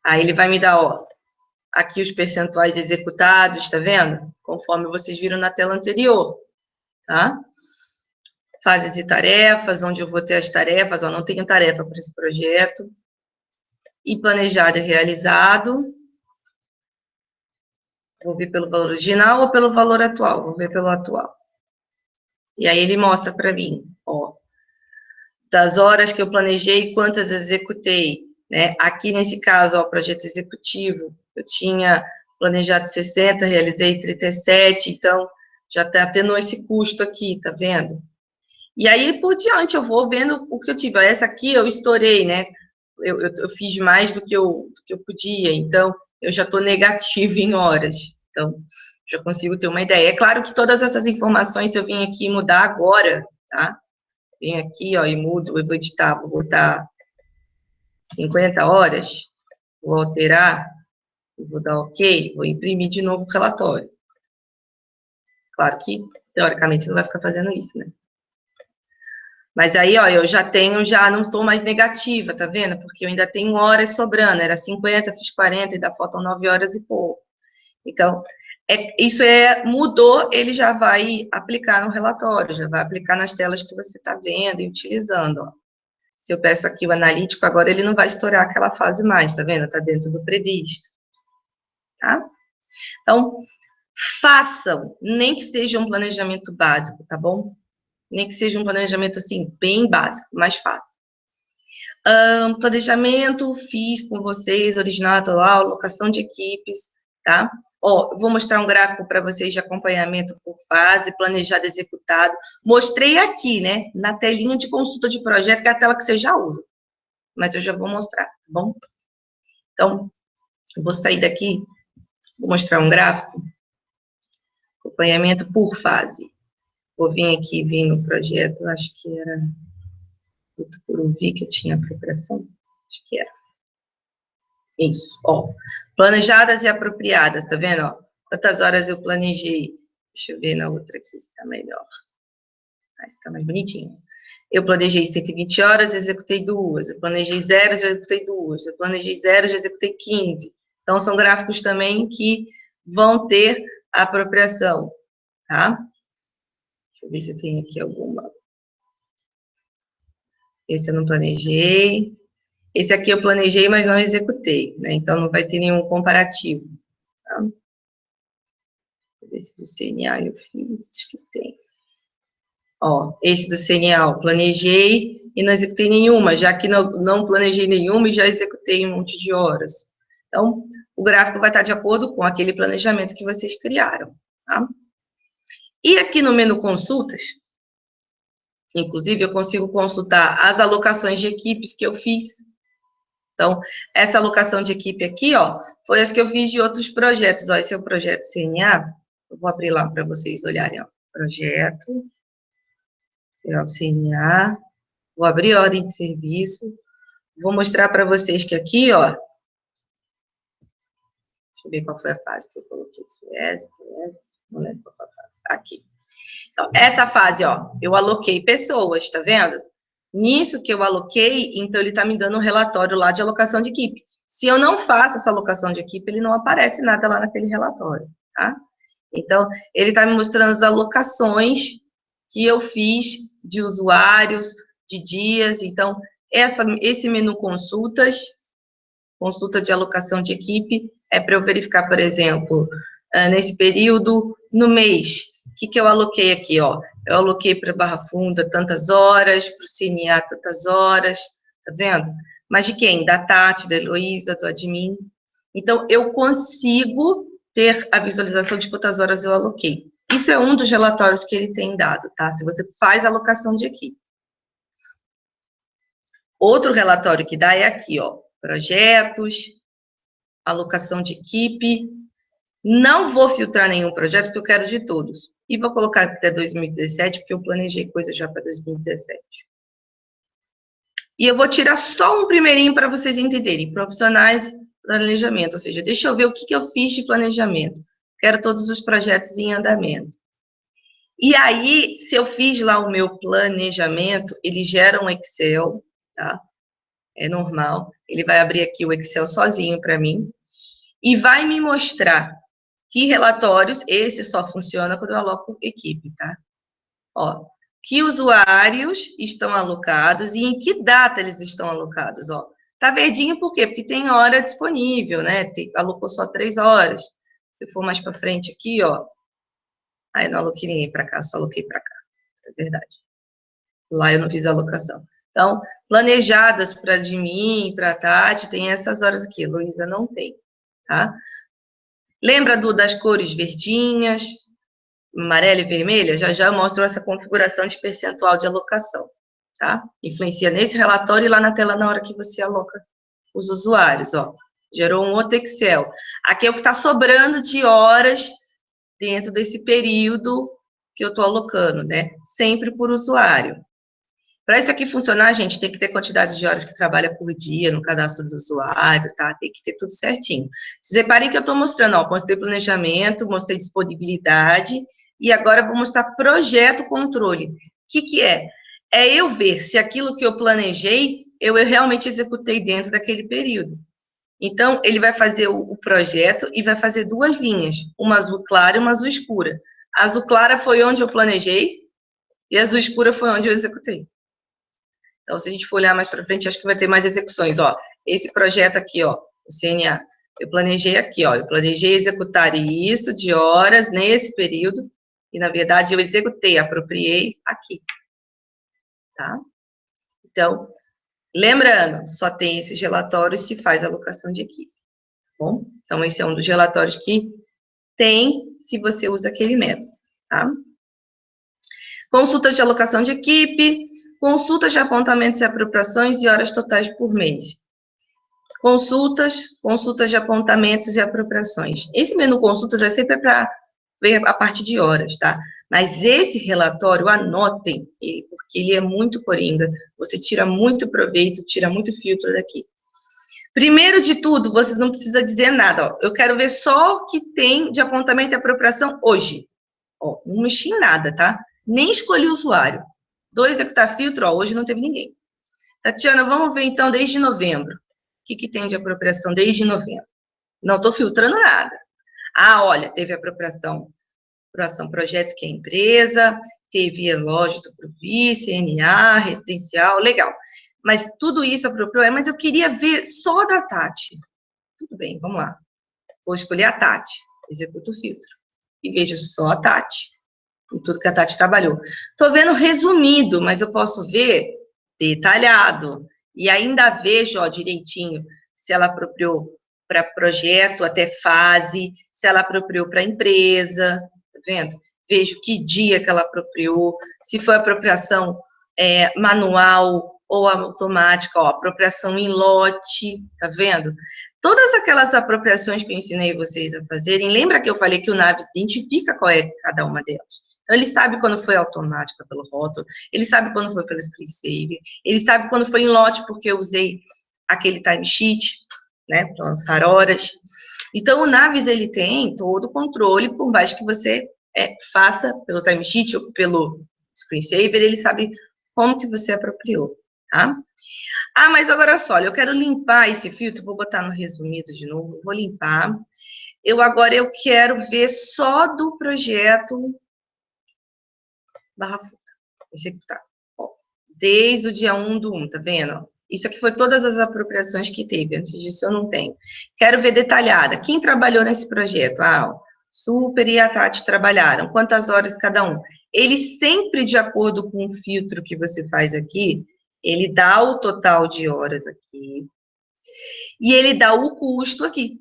Aí ele vai me dar, ó, aqui os percentuais executados, tá vendo? Conforme vocês viram na tela anterior, tá? Fases de tarefas, onde eu vou ter as tarefas, ó, não tenho tarefa para esse projeto. E planejado e realizado. Vou ver pelo valor original ou pelo valor atual? Vou ver pelo atual. E aí ele mostra para mim, ó, das horas que eu planejei, quantas executei, né? Aqui nesse caso, ó, o projeto executivo, eu tinha planejado 60, realizei 37, então já está tendo esse custo aqui, tá vendo? E aí, por diante, eu vou vendo o que eu tive. Essa aqui eu estourei, né? Eu fiz mais do que eu podia, então eu já estou negativo em horas. Então, já consigo ter uma ideia. É claro que todas essas informações, se eu vim aqui mudar agora, tá? Venho aqui, ó, e mudo, eu vou editar, vou botar 50 horas, vou alterar, vou dar OK, vou imprimir de novo o relatório. Claro que, teoricamente, não vai ficar fazendo isso, né? Mas aí, ó, eu já não estou mais negativa, tá vendo? Porque eu ainda tenho horas sobrando, era 50, fiz 40, ainda faltam 9 horas e pouco. Então, mudou, ele já vai aplicar no relatório, já vai aplicar nas telas que você está vendo e utilizando, ó. Se eu peço aqui o analítico, agora ele não vai estourar aquela fase mais, tá vendo? Está dentro do previsto, tá? Então, façam, nem que seja um planejamento básico, tá bom? Nem que seja um planejamento, assim, bem básico, mas façam. Planejamento, fiz com vocês, original atual, alocação de equipes, tá? Ó, eu vou mostrar um gráfico para vocês de acompanhamento por fase, planejado, executado. Mostrei aqui, né, na telinha de consulta de projeto, que é a tela que você já usa. Mas eu já vou mostrar, tá bom? Então, eu vou sair daqui, vou mostrar um gráfico. Acompanhamento por fase. Vou vir aqui, vim no projeto, acho que era do Tucuruvi, que eu tinha apropriação. Acho que era. Isso, ó. Planejadas e apropriadas, tá vendo, ó? Quantas horas eu planejei? Deixa eu ver na outra aqui se tá melhor. Ah, está mais bonitinho. Eu planejei 120 horas, executei 2. Eu planejei 0, já executei 2. Eu planejei 0, já executei 15. Então, são gráficos também que vão ter a apropriação, tá? Deixa eu ver se tem aqui alguma. Esse eu não planejei. Esse aqui eu planejei, mas não executei, né? Então, não vai ter nenhum comparativo, tá? Deixa eu ver se do CNA eu fiz, acho que tem. Ó, esse do CNA, planejei e não executei nenhuma, já que não planejei nenhuma e já executei um monte de horas. Então, o gráfico vai estar de acordo com aquele planejamento que vocês criaram, tá? E aqui no menu consultas, inclusive, eu consigo consultar as alocações de equipes que eu fiz. Então, essa alocação de equipe aqui, ó, foi as que eu fiz de outros projetos. Ó, esse é o projeto CNA. Eu vou abrir lá para vocês olharem, ó. Projeto, CNA. Vou abrir a ordem de serviço. Vou mostrar para vocês que aqui, ó. Deixa eu ver qual foi a fase que eu coloquei. Não lembro qual foi a fase. Aqui. Então, essa fase, ó, eu aloquei pessoas, tá vendo? Nisso que eu aloquei, então ele está me dando um relatório lá de alocação de equipe. Se eu não faço essa alocação de equipe, ele não aparece nada lá naquele relatório, tá? Então, ele está me mostrando as alocações que eu fiz de usuários, de dias. Então, esse menu consultas, consulta de alocação de equipe, é para eu verificar, por exemplo, nesse período, no mês, o que eu aloquei aqui, ó? Eu aloquei para Barra Funda tantas horas, para o CNA tantas horas, tá vendo? Mas de quem? Da Tati, da Heloísa, do admin. Então, eu consigo ter a visualização de quantas horas eu aloquei. Isso é um dos relatórios que ele tem dado, tá? Se você faz a alocação de equipe. Outro relatório que dá é aqui, ó. Projetos, alocação de equipe. Não vou filtrar nenhum projeto, porque eu quero de todos. E vou colocar até 2017, porque eu planejei coisa já para 2017. E eu vou tirar só um primeirinho para vocês entenderem. Profissionais de planejamento, ou seja, deixa eu ver o que eu fiz de planejamento. Quero todos os projetos em andamento. E aí, se eu fiz lá o meu planejamento, ele gera um Excel, tá? É normal. Ele vai abrir aqui o Excel sozinho para mim. e vai me mostrar que relatórios, esse só funciona quando eu aloco equipe, tá? Ó, que usuários estão alocados e em que data eles estão alocados, ó. Tá verdinho por quê? Porque tem hora disponível, né? Alocou só 3 horas. Se for mais para frente aqui, ó. Aí não aloquei ninguém para cá, só aloquei para cá. É verdade. Lá eu não fiz a alocação. Então, planejadas para de mim, para a Tati, tem essas horas aqui. Luísa não tem, tá? Lembra das cores verdinhas, amarela e vermelha? Já já eu mostro essa configuração de percentual de alocação, tá? Influencia nesse relatório e lá na tela na hora que você aloca os usuários, ó. Gerou um outro Excel. Aqui é o que está sobrando de horas dentro desse período que eu estou alocando, né? Sempre por usuário. Para isso aqui funcionar, gente, tem que ter quantidade de horas que trabalha por dia no cadastro do usuário, tá? Tem que ter tudo certinho. Vocês reparem que eu estou mostrando, ó, mostrei planejamento, mostrei disponibilidade, e agora vou mostrar projeto controle. O que é? É eu ver se aquilo que eu planejei, eu realmente executei dentro daquele período. Então, ele vai fazer o projeto e vai fazer 2 linhas, uma azul clara e uma azul escura. A azul clara foi onde eu planejei, e a azul escura foi onde eu executei. Então, se a gente for olhar mais para frente, acho que vai ter mais execuções. Ó, esse projeto aqui, ó, o CNA, eu planejei aqui, ó, eu planejei executar isso de horas nesse período, e, na verdade, eu executei, apropriei aqui, tá? Então, lembrando, só tem esses relatórios se faz alocação de equipe, tá bom? Então, esse é um dos relatórios que tem se você usa aquele método, tá? Consultas de alocação de equipe, consultas de apontamentos e apropriações e horas totais por mês. Consultas de apontamentos e apropriações. Esse menu consultas é sempre para ver a parte de horas, tá? Mas esse relatório, anotem ele, porque ele é muito coringa. Você tira muito proveito, tira muito filtro daqui. Primeiro de tudo, você não precisa dizer nada, ó. Eu quero ver só o que tem de apontamento e apropriação hoje. Ó, não mexi em nada, tá? Nem escolhi o usuário. Do executar filtro, ó, hoje não teve ninguém. Tatiana, vamos ver então desde novembro. O que tem de apropriação desde novembro? Não estou filtrando nada. Ah, olha, teve apropriação projetos que é empresa, teve elógio do Provi, CNA, residencial, legal. Mas tudo isso apropriou, mas eu queria ver só da Tati. Tudo bem, vamos lá. Vou escolher a Tati, executo o filtro. E vejo só a Tati, em tudo que a Tati trabalhou. Estou vendo resumido, mas eu posso ver detalhado. E ainda vejo, ó, direitinho, se ela apropriou para projeto até fase, se ela apropriou para empresa, tá vendo? Vejo que dia que ela apropriou, se foi apropriação manual ou automática, ó, apropriação em lote, tá vendo? Todas aquelas apropriações que eu ensinei vocês a fazerem, lembra que eu falei que o Naves identifica qual é cada uma delas? Então, ele sabe quando foi automática pelo rótulo, ele sabe quando foi pelo screensaver, ele sabe quando foi em lote, porque eu usei aquele timesheet, né, para lançar horas. Então, o Naves, ele tem todo o controle, por mais que você faça pelo timesheet ou pelo screensaver, ele sabe como que você apropriou, tá? Ah, mas agora só, eu quero limpar esse filtro, vou botar no resumido de novo, vou limpar. Agora eu quero ver só do projeto barra futa, executar. Ó, desde o dia 1/1, tá vendo? Isso aqui foi todas as apropriações que teve, antes disso eu não tenho. Quero ver detalhada, quem trabalhou nesse projeto? Ah, o Super e a Tati trabalharam, quantas horas cada um? Ele sempre, de acordo com o filtro que você faz aqui, ele dá o total de horas aqui, e ele dá o custo aqui.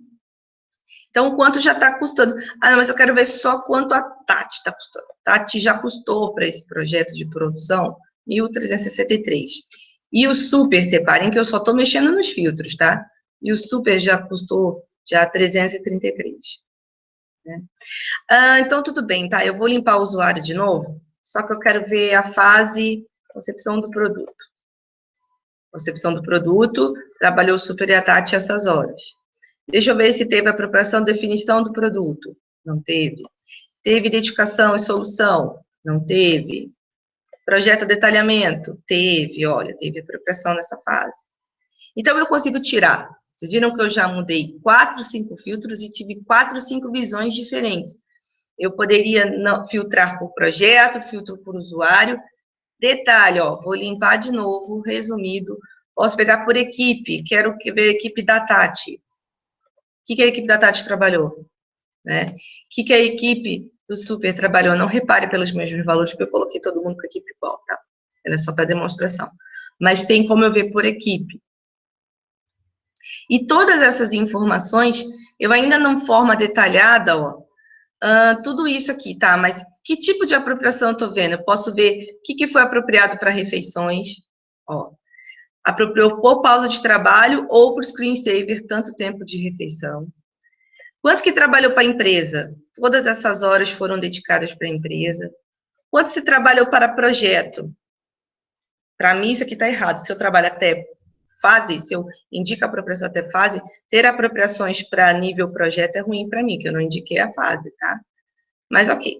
Então, quanto já está custando? Ah, não, mas eu quero ver só quanto a Tati está custando. Tati já custou para esse projeto de produção 1.363. E o Super, reparem que eu só estou mexendo nos filtros, tá? E o Super já custou já 333. Né? Então, tudo bem, tá? Eu vou limpar o usuário de novo, só que eu quero ver a fase concepção do produto. Concepção do produto, trabalhou o Super e a Tati essas horas. Deixa eu ver se teve apropriação, definição do produto. Não teve. Teve identificação e solução? Não teve. Projeto detalhamento? Teve, olha, teve apropriação nessa fase. Então, eu consigo tirar Vocês viram que eu já mudei 4, 5 filtros e tive 4, 5 visões diferentes. Eu poderia filtrar por projeto, filtro por usuário. Detalhe, ó, vou limpar de novo, resumido. Posso pegar por equipe, quero ver a equipe da Tati. O que a equipe da Tati trabalhou? Né? O que a equipe do Super trabalhou? Não repare pelos mesmos valores, porque eu coloquei todo mundo com a equipe igual, tá? Era só para demonstração. Mas tem como eu ver por equipe. E todas essas informações, eu ainda não forma detalhada, ó, tudo isso aqui, tá? Mas que tipo de apropriação eu estou vendo? Eu posso ver o que foi apropriado para refeições, ó. Apropriou por pausa de trabalho ou por screensaver, tanto tempo de refeição. Quanto que trabalhou para a empresa? Todas essas horas foram dedicadas para a empresa. Quanto se trabalhou para projeto? Para mim, isso aqui está errado. Se eu trabalho até fase, se eu indico a apropriação até fase, ter apropriações para nível projeto é ruim para mim, que eu não indiquei a fase, tá? Mas ok,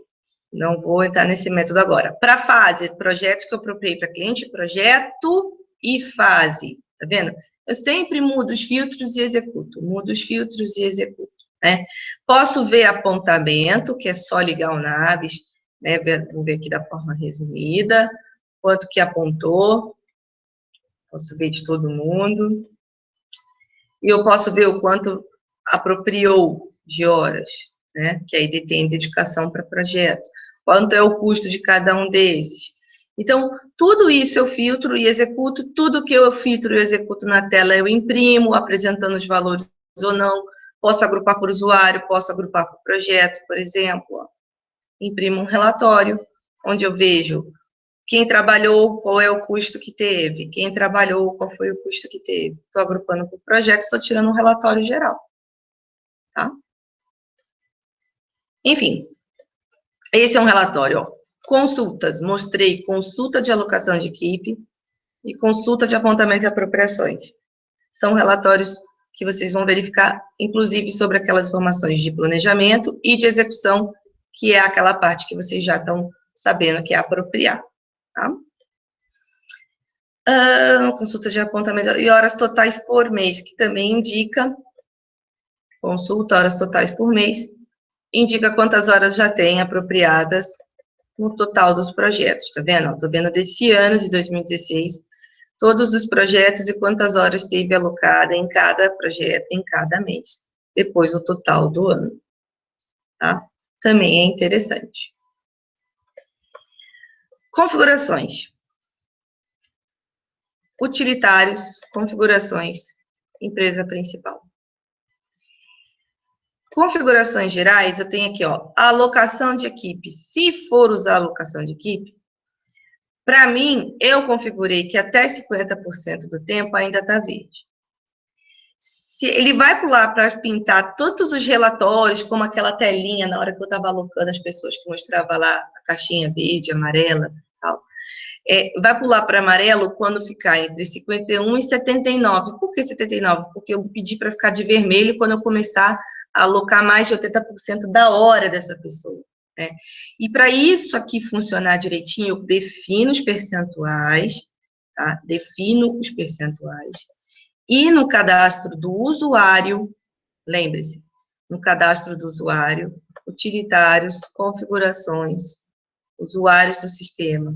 não vou entrar nesse método agora. Para fase, projetos que eu apropriei para cliente, projeto e fase, tá vendo? Eu sempre mudo os filtros e executo, mudo os filtros e executo, né? Posso ver apontamento, que é só ligar o Naves, né? Vou ver aqui da forma resumida, quanto que apontou, posso ver de todo mundo, e eu posso ver o quanto apropriou de horas, né? Que aí tem dedicação para projeto, quanto é o custo de cada um desses. Então, tudo isso eu filtro e executo, tudo que eu filtro e executo na tela eu imprimo, apresentando os valores ou não, posso agrupar por usuário, posso agrupar por projeto, por exemplo, ó. Imprimo um relatório, onde eu vejo quem trabalhou, qual é o custo que teve, quem trabalhou, qual foi o custo que teve. Estou agrupando por projeto, estou tirando um relatório geral, tá? Enfim, esse é um relatório, ó. Consultas, mostrei consulta de alocação de equipe e consulta de apontamento e apropriações. São relatórios que vocês vão verificar, inclusive, sobre aquelas informações de planejamento e de execução, que é aquela parte que vocês já estão sabendo que é apropriar, tá? Consulta de apontamento e horas totais por mês, que também indica, consulta horas totais por mês, indica quantas horas já tem apropriadas no total dos projetos, tá vendo? Estou vendo desse ano, de 2016, todos os projetos e quantas horas teve alocada em cada projeto, em cada mês, depois o total do ano, tá? Também é interessante. Configurações. Utilitários, configurações, empresa principal. Configurações gerais, eu tenho aqui, ó, a alocação de equipe. Se for usar a alocação de equipe, para mim, eu configurei que até 50% do tempo ainda está verde. Se ele vai pular para pintar todos os relatórios, como aquela telinha na hora que eu estava alocando as pessoas que mostrava lá a caixinha verde, amarela, tal. Vai pular para amarelo quando ficar entre 51 e 79. Por que 79? Porque eu pedi para ficar de vermelho quando eu começar a alocar mais de 80% da hora dessa pessoa. Né? E para isso aqui funcionar direitinho, eu defino os percentuais, tá? Defino os percentuais. E no cadastro do usuário, lembre-se, no cadastro do usuário, utilitários, configurações, usuários do sistema.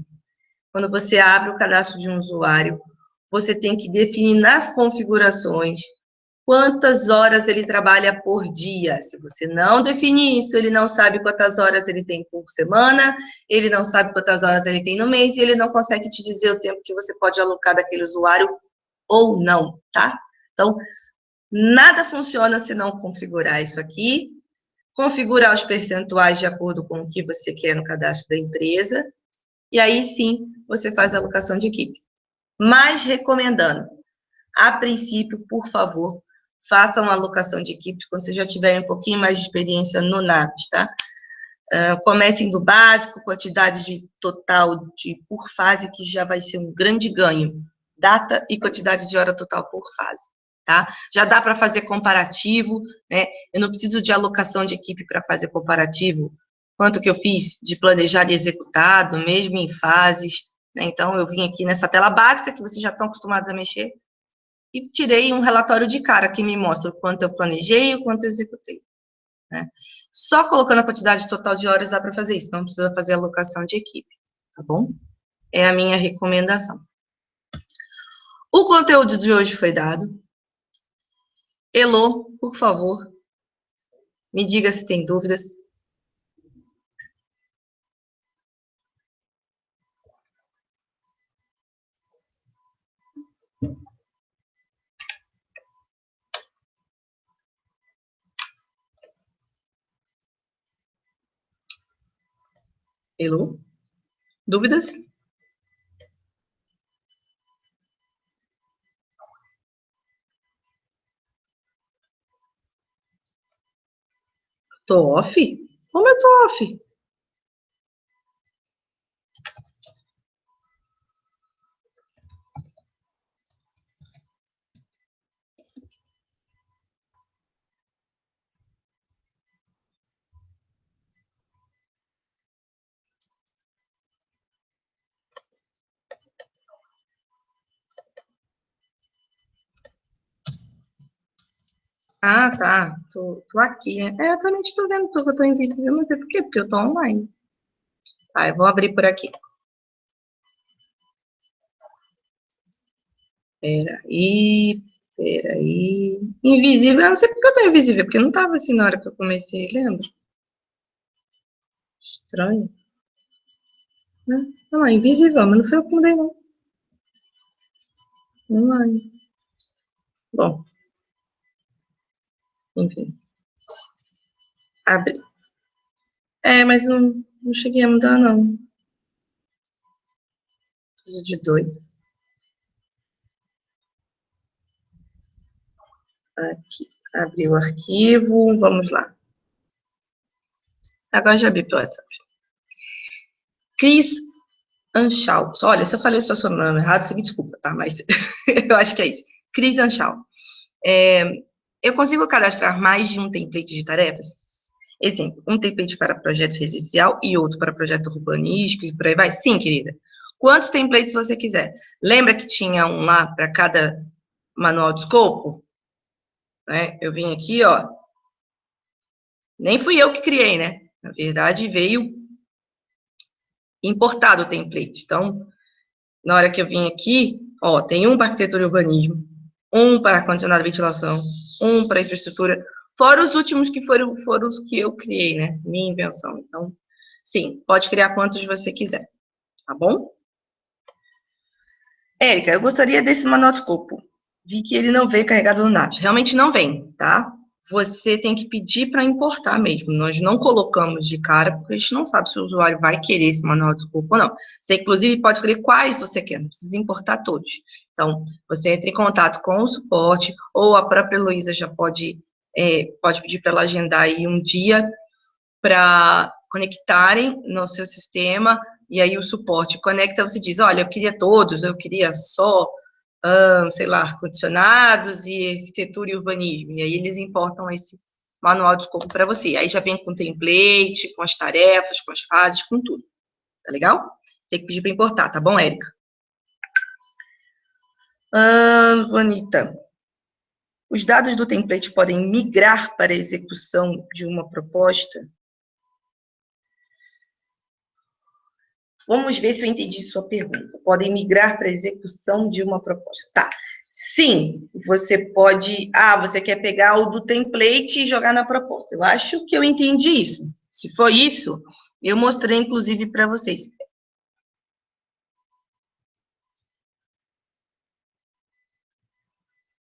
Quando você abre o cadastro de um usuário, você tem que definir nas configurações quantas horas ele trabalha por dia. Se você não definir isso, ele não sabe quantas horas ele tem por semana, ele não sabe quantas horas ele tem no mês, e ele não consegue te dizer o tempo que você pode alocar daquele usuário ou não, tá? Então, nada funciona se não configurar isso aqui, configurar os percentuais de acordo com o que você quer no cadastro da empresa, e aí sim, você faz a alocação de equipe. Mas recomendando, a princípio, por favor, façam a alocação de equipes quando vocês já tiverem um pouquinho mais de experiência no Naves, tá? Comecem do básico, quantidade de total por fase, que já vai ser um grande ganho. Data e quantidade de hora total por fase, tá? Já dá para fazer comparativo, né? Eu não preciso de alocação de equipe para fazer comparativo. Quanto que eu fiz de planejado e executado, mesmo em fases, né? Então, eu vim aqui nessa tela básica, que vocês já estão acostumados a mexer, e tirei um relatório de cara que me mostra o quanto eu planejei e o quanto eu executei, né? Só colocando a quantidade total de horas dá para fazer isso, não precisa fazer alocação de equipe, tá bom? É a minha recomendação. O conteúdo de hoje foi dado. Elô, por favor, me diga se tem dúvidas. Elô? Dúvidas? Tô off? Como eu tô off? Ah, tá. Tô aqui, né? É, eu também estou vendo que eu tô invisível, não sei por quê, porque eu tô online. Tá, eu vou abrir por aqui. Peraí, peraí. Invisível, eu não sei porque eu tô invisível, porque não tava assim na hora que eu comecei, lembra? Estranho. Né? Não, é invisível, mas não foi eu que mudei, não. Online. Bom, enfim. Abri. É, mas não cheguei a mudar, não. Coisa de doido. Aqui. Abri o arquivo, vamos lá. Agora já abri pelo WhatsApp. Cris Anchal. Olha, se eu falei seu sobrenome errado, você me desculpa, tá? Mas eu acho que é isso. Cris Anchal. Eu consigo cadastrar mais de um template de tarefas? Exemplo, um template para projeto residencial e outro para projeto urbanístico e por aí vai? Sim, querida. Quantos templates você quiser? Lembra que tinha um lá para cada manual de escopo? Né? Eu vim aqui, ó. Nem fui eu que criei, né? Na verdade, veio importado o template. Então, na hora que eu vim aqui, ó, tem um para arquitetura e urbanismo, um para ar-condicionado e ventilação, um para infraestrutura, fora os últimos que foram os que eu criei, né? Minha invenção. Então, sim, pode criar quantos você quiser, tá bom? Érica, eu gostaria desse manual de escopo. Vi que ele não veio carregado no NAPS. Realmente não vem, tá? Você tem que pedir para importar mesmo. Nós não colocamos de cara, porque a gente não sabe se o usuário vai querer esse manual de escopo ou não. Você, inclusive, pode escolher quais você quer, não precisa importar todos. Então, você entra em contato com o suporte, ou a própria Luísa já pode pedir para ela agendar aí um dia para conectarem no seu sistema, e aí o suporte conecta, você diz, olha, eu queria todos, eu queria só, sei lá, ar-condicionados e arquitetura e urbanismo, e aí eles importam esse manual de escopo para você. Aí já vem com template, com as tarefas, com as fases, com tudo. Tá legal? Tem que pedir para importar, tá bom, Érica? Bonita. Os dados do template podem migrar para a execução de uma proposta? Vamos ver se eu entendi sua pergunta. Podem migrar para a execução de uma proposta. Tá. Sim, você pode... você quer pegar o do template e jogar na proposta. Eu acho que eu entendi isso. Se for isso, eu mostrei, inclusive, para vocês.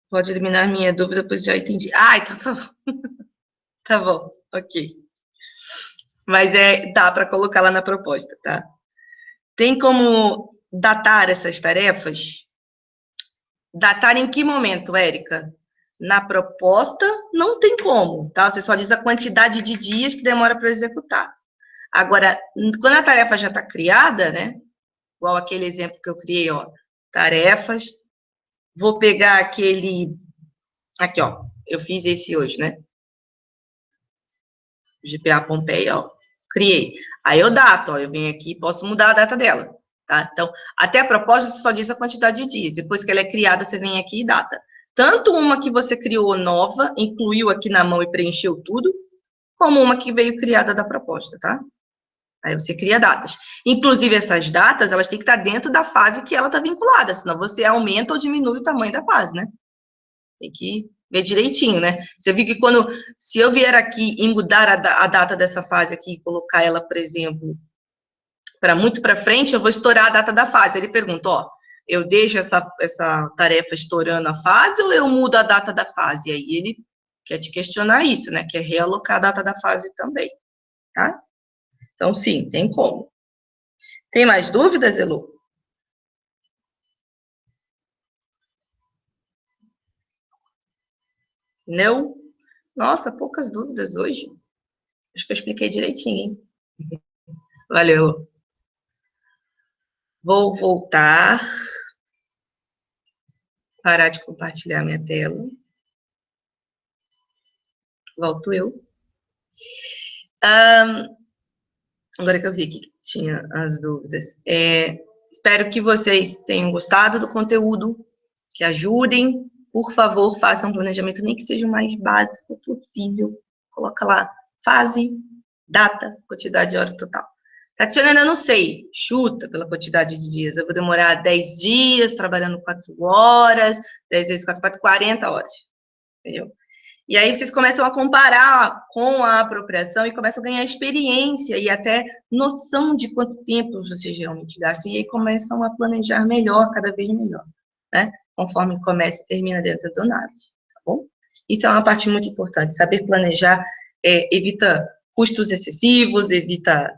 Pode eliminar minha dúvida, pois já entendi. Então tá bom. Tá bom, ok. Mas dá para colocar lá na proposta, tá? Tem como datar essas tarefas? Datar em que momento, Érica? Na proposta, não tem como, tá? Você só diz a quantidade de dias que demora para executar. Agora, quando a tarefa já está criada, né? Igual aquele exemplo que eu criei, ó. Tarefas. Vou pegar aquele... Aqui, ó. Eu fiz esse hoje, né? GPA Pompeia, ó. Criei. Aí eu dato, ó. Eu venho aqui e posso mudar a data dela, tá? Então, até a proposta, você só diz a quantidade de dias. Depois que ela é criada, você vem aqui e data. Tanto uma que você criou nova, incluiu aqui na mão e preencheu tudo, como uma que veio criada da proposta, tá? Aí você cria datas. Inclusive, essas datas, elas têm que estar dentro da fase que ela está vinculada, senão você aumenta ou diminui o tamanho da fase, né? Tem que ver direitinho, né? Você viu que se eu vier aqui e mudar a data dessa fase aqui e colocar ela, por exemplo, para muito para frente, eu vou estourar a data da fase. Ele pergunta, ó, eu deixo essa tarefa estourando a fase ou eu mudo a data da fase? E aí ele quer te questionar isso, né? Quer realocar a data da fase também, tá? Então, sim, tem como. Tem mais dúvidas, Elu? Não? Nossa, poucas dúvidas hoje. Acho que eu expliquei direitinho, hein? Valeu. Vou voltar, parar de compartilhar minha tela. Volto eu. Agora que eu vi que tinha as dúvidas. Espero que vocês tenham gostado do conteúdo, que ajudem. Por favor, façam um planejamento, nem que seja o mais básico possível. Coloca lá fase, data, quantidade de horas total. Tatiana, ainda não sei. Chuta pela quantidade de dias. Eu vou demorar 10 dias, trabalhando 4 horas, 10 vezes 4, 40 horas. Entendeu? E aí vocês começam a comparar com a apropriação e começam a ganhar experiência e até noção de quanto tempo vocês realmente gastam. E aí começam a planejar melhor, cada vez melhor, né? Conforme começa e termina dentro do NAV, tá bom? Isso é uma parte muito importante. Saber planejar evita custos excessivos, evita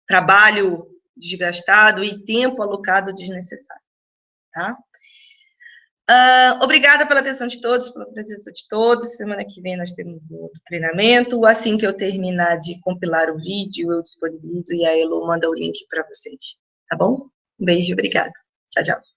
trabalho desgastado e tempo alocado desnecessário, tá? Obrigada pela atenção de todos, pela presença de todos. Semana que vem nós temos um outro treinamento. Assim que eu terminar de compilar o vídeo, eu disponibilizo e a Elo manda o link para vocês. Tá bom? Um beijo, obrigada. Tchau, tchau.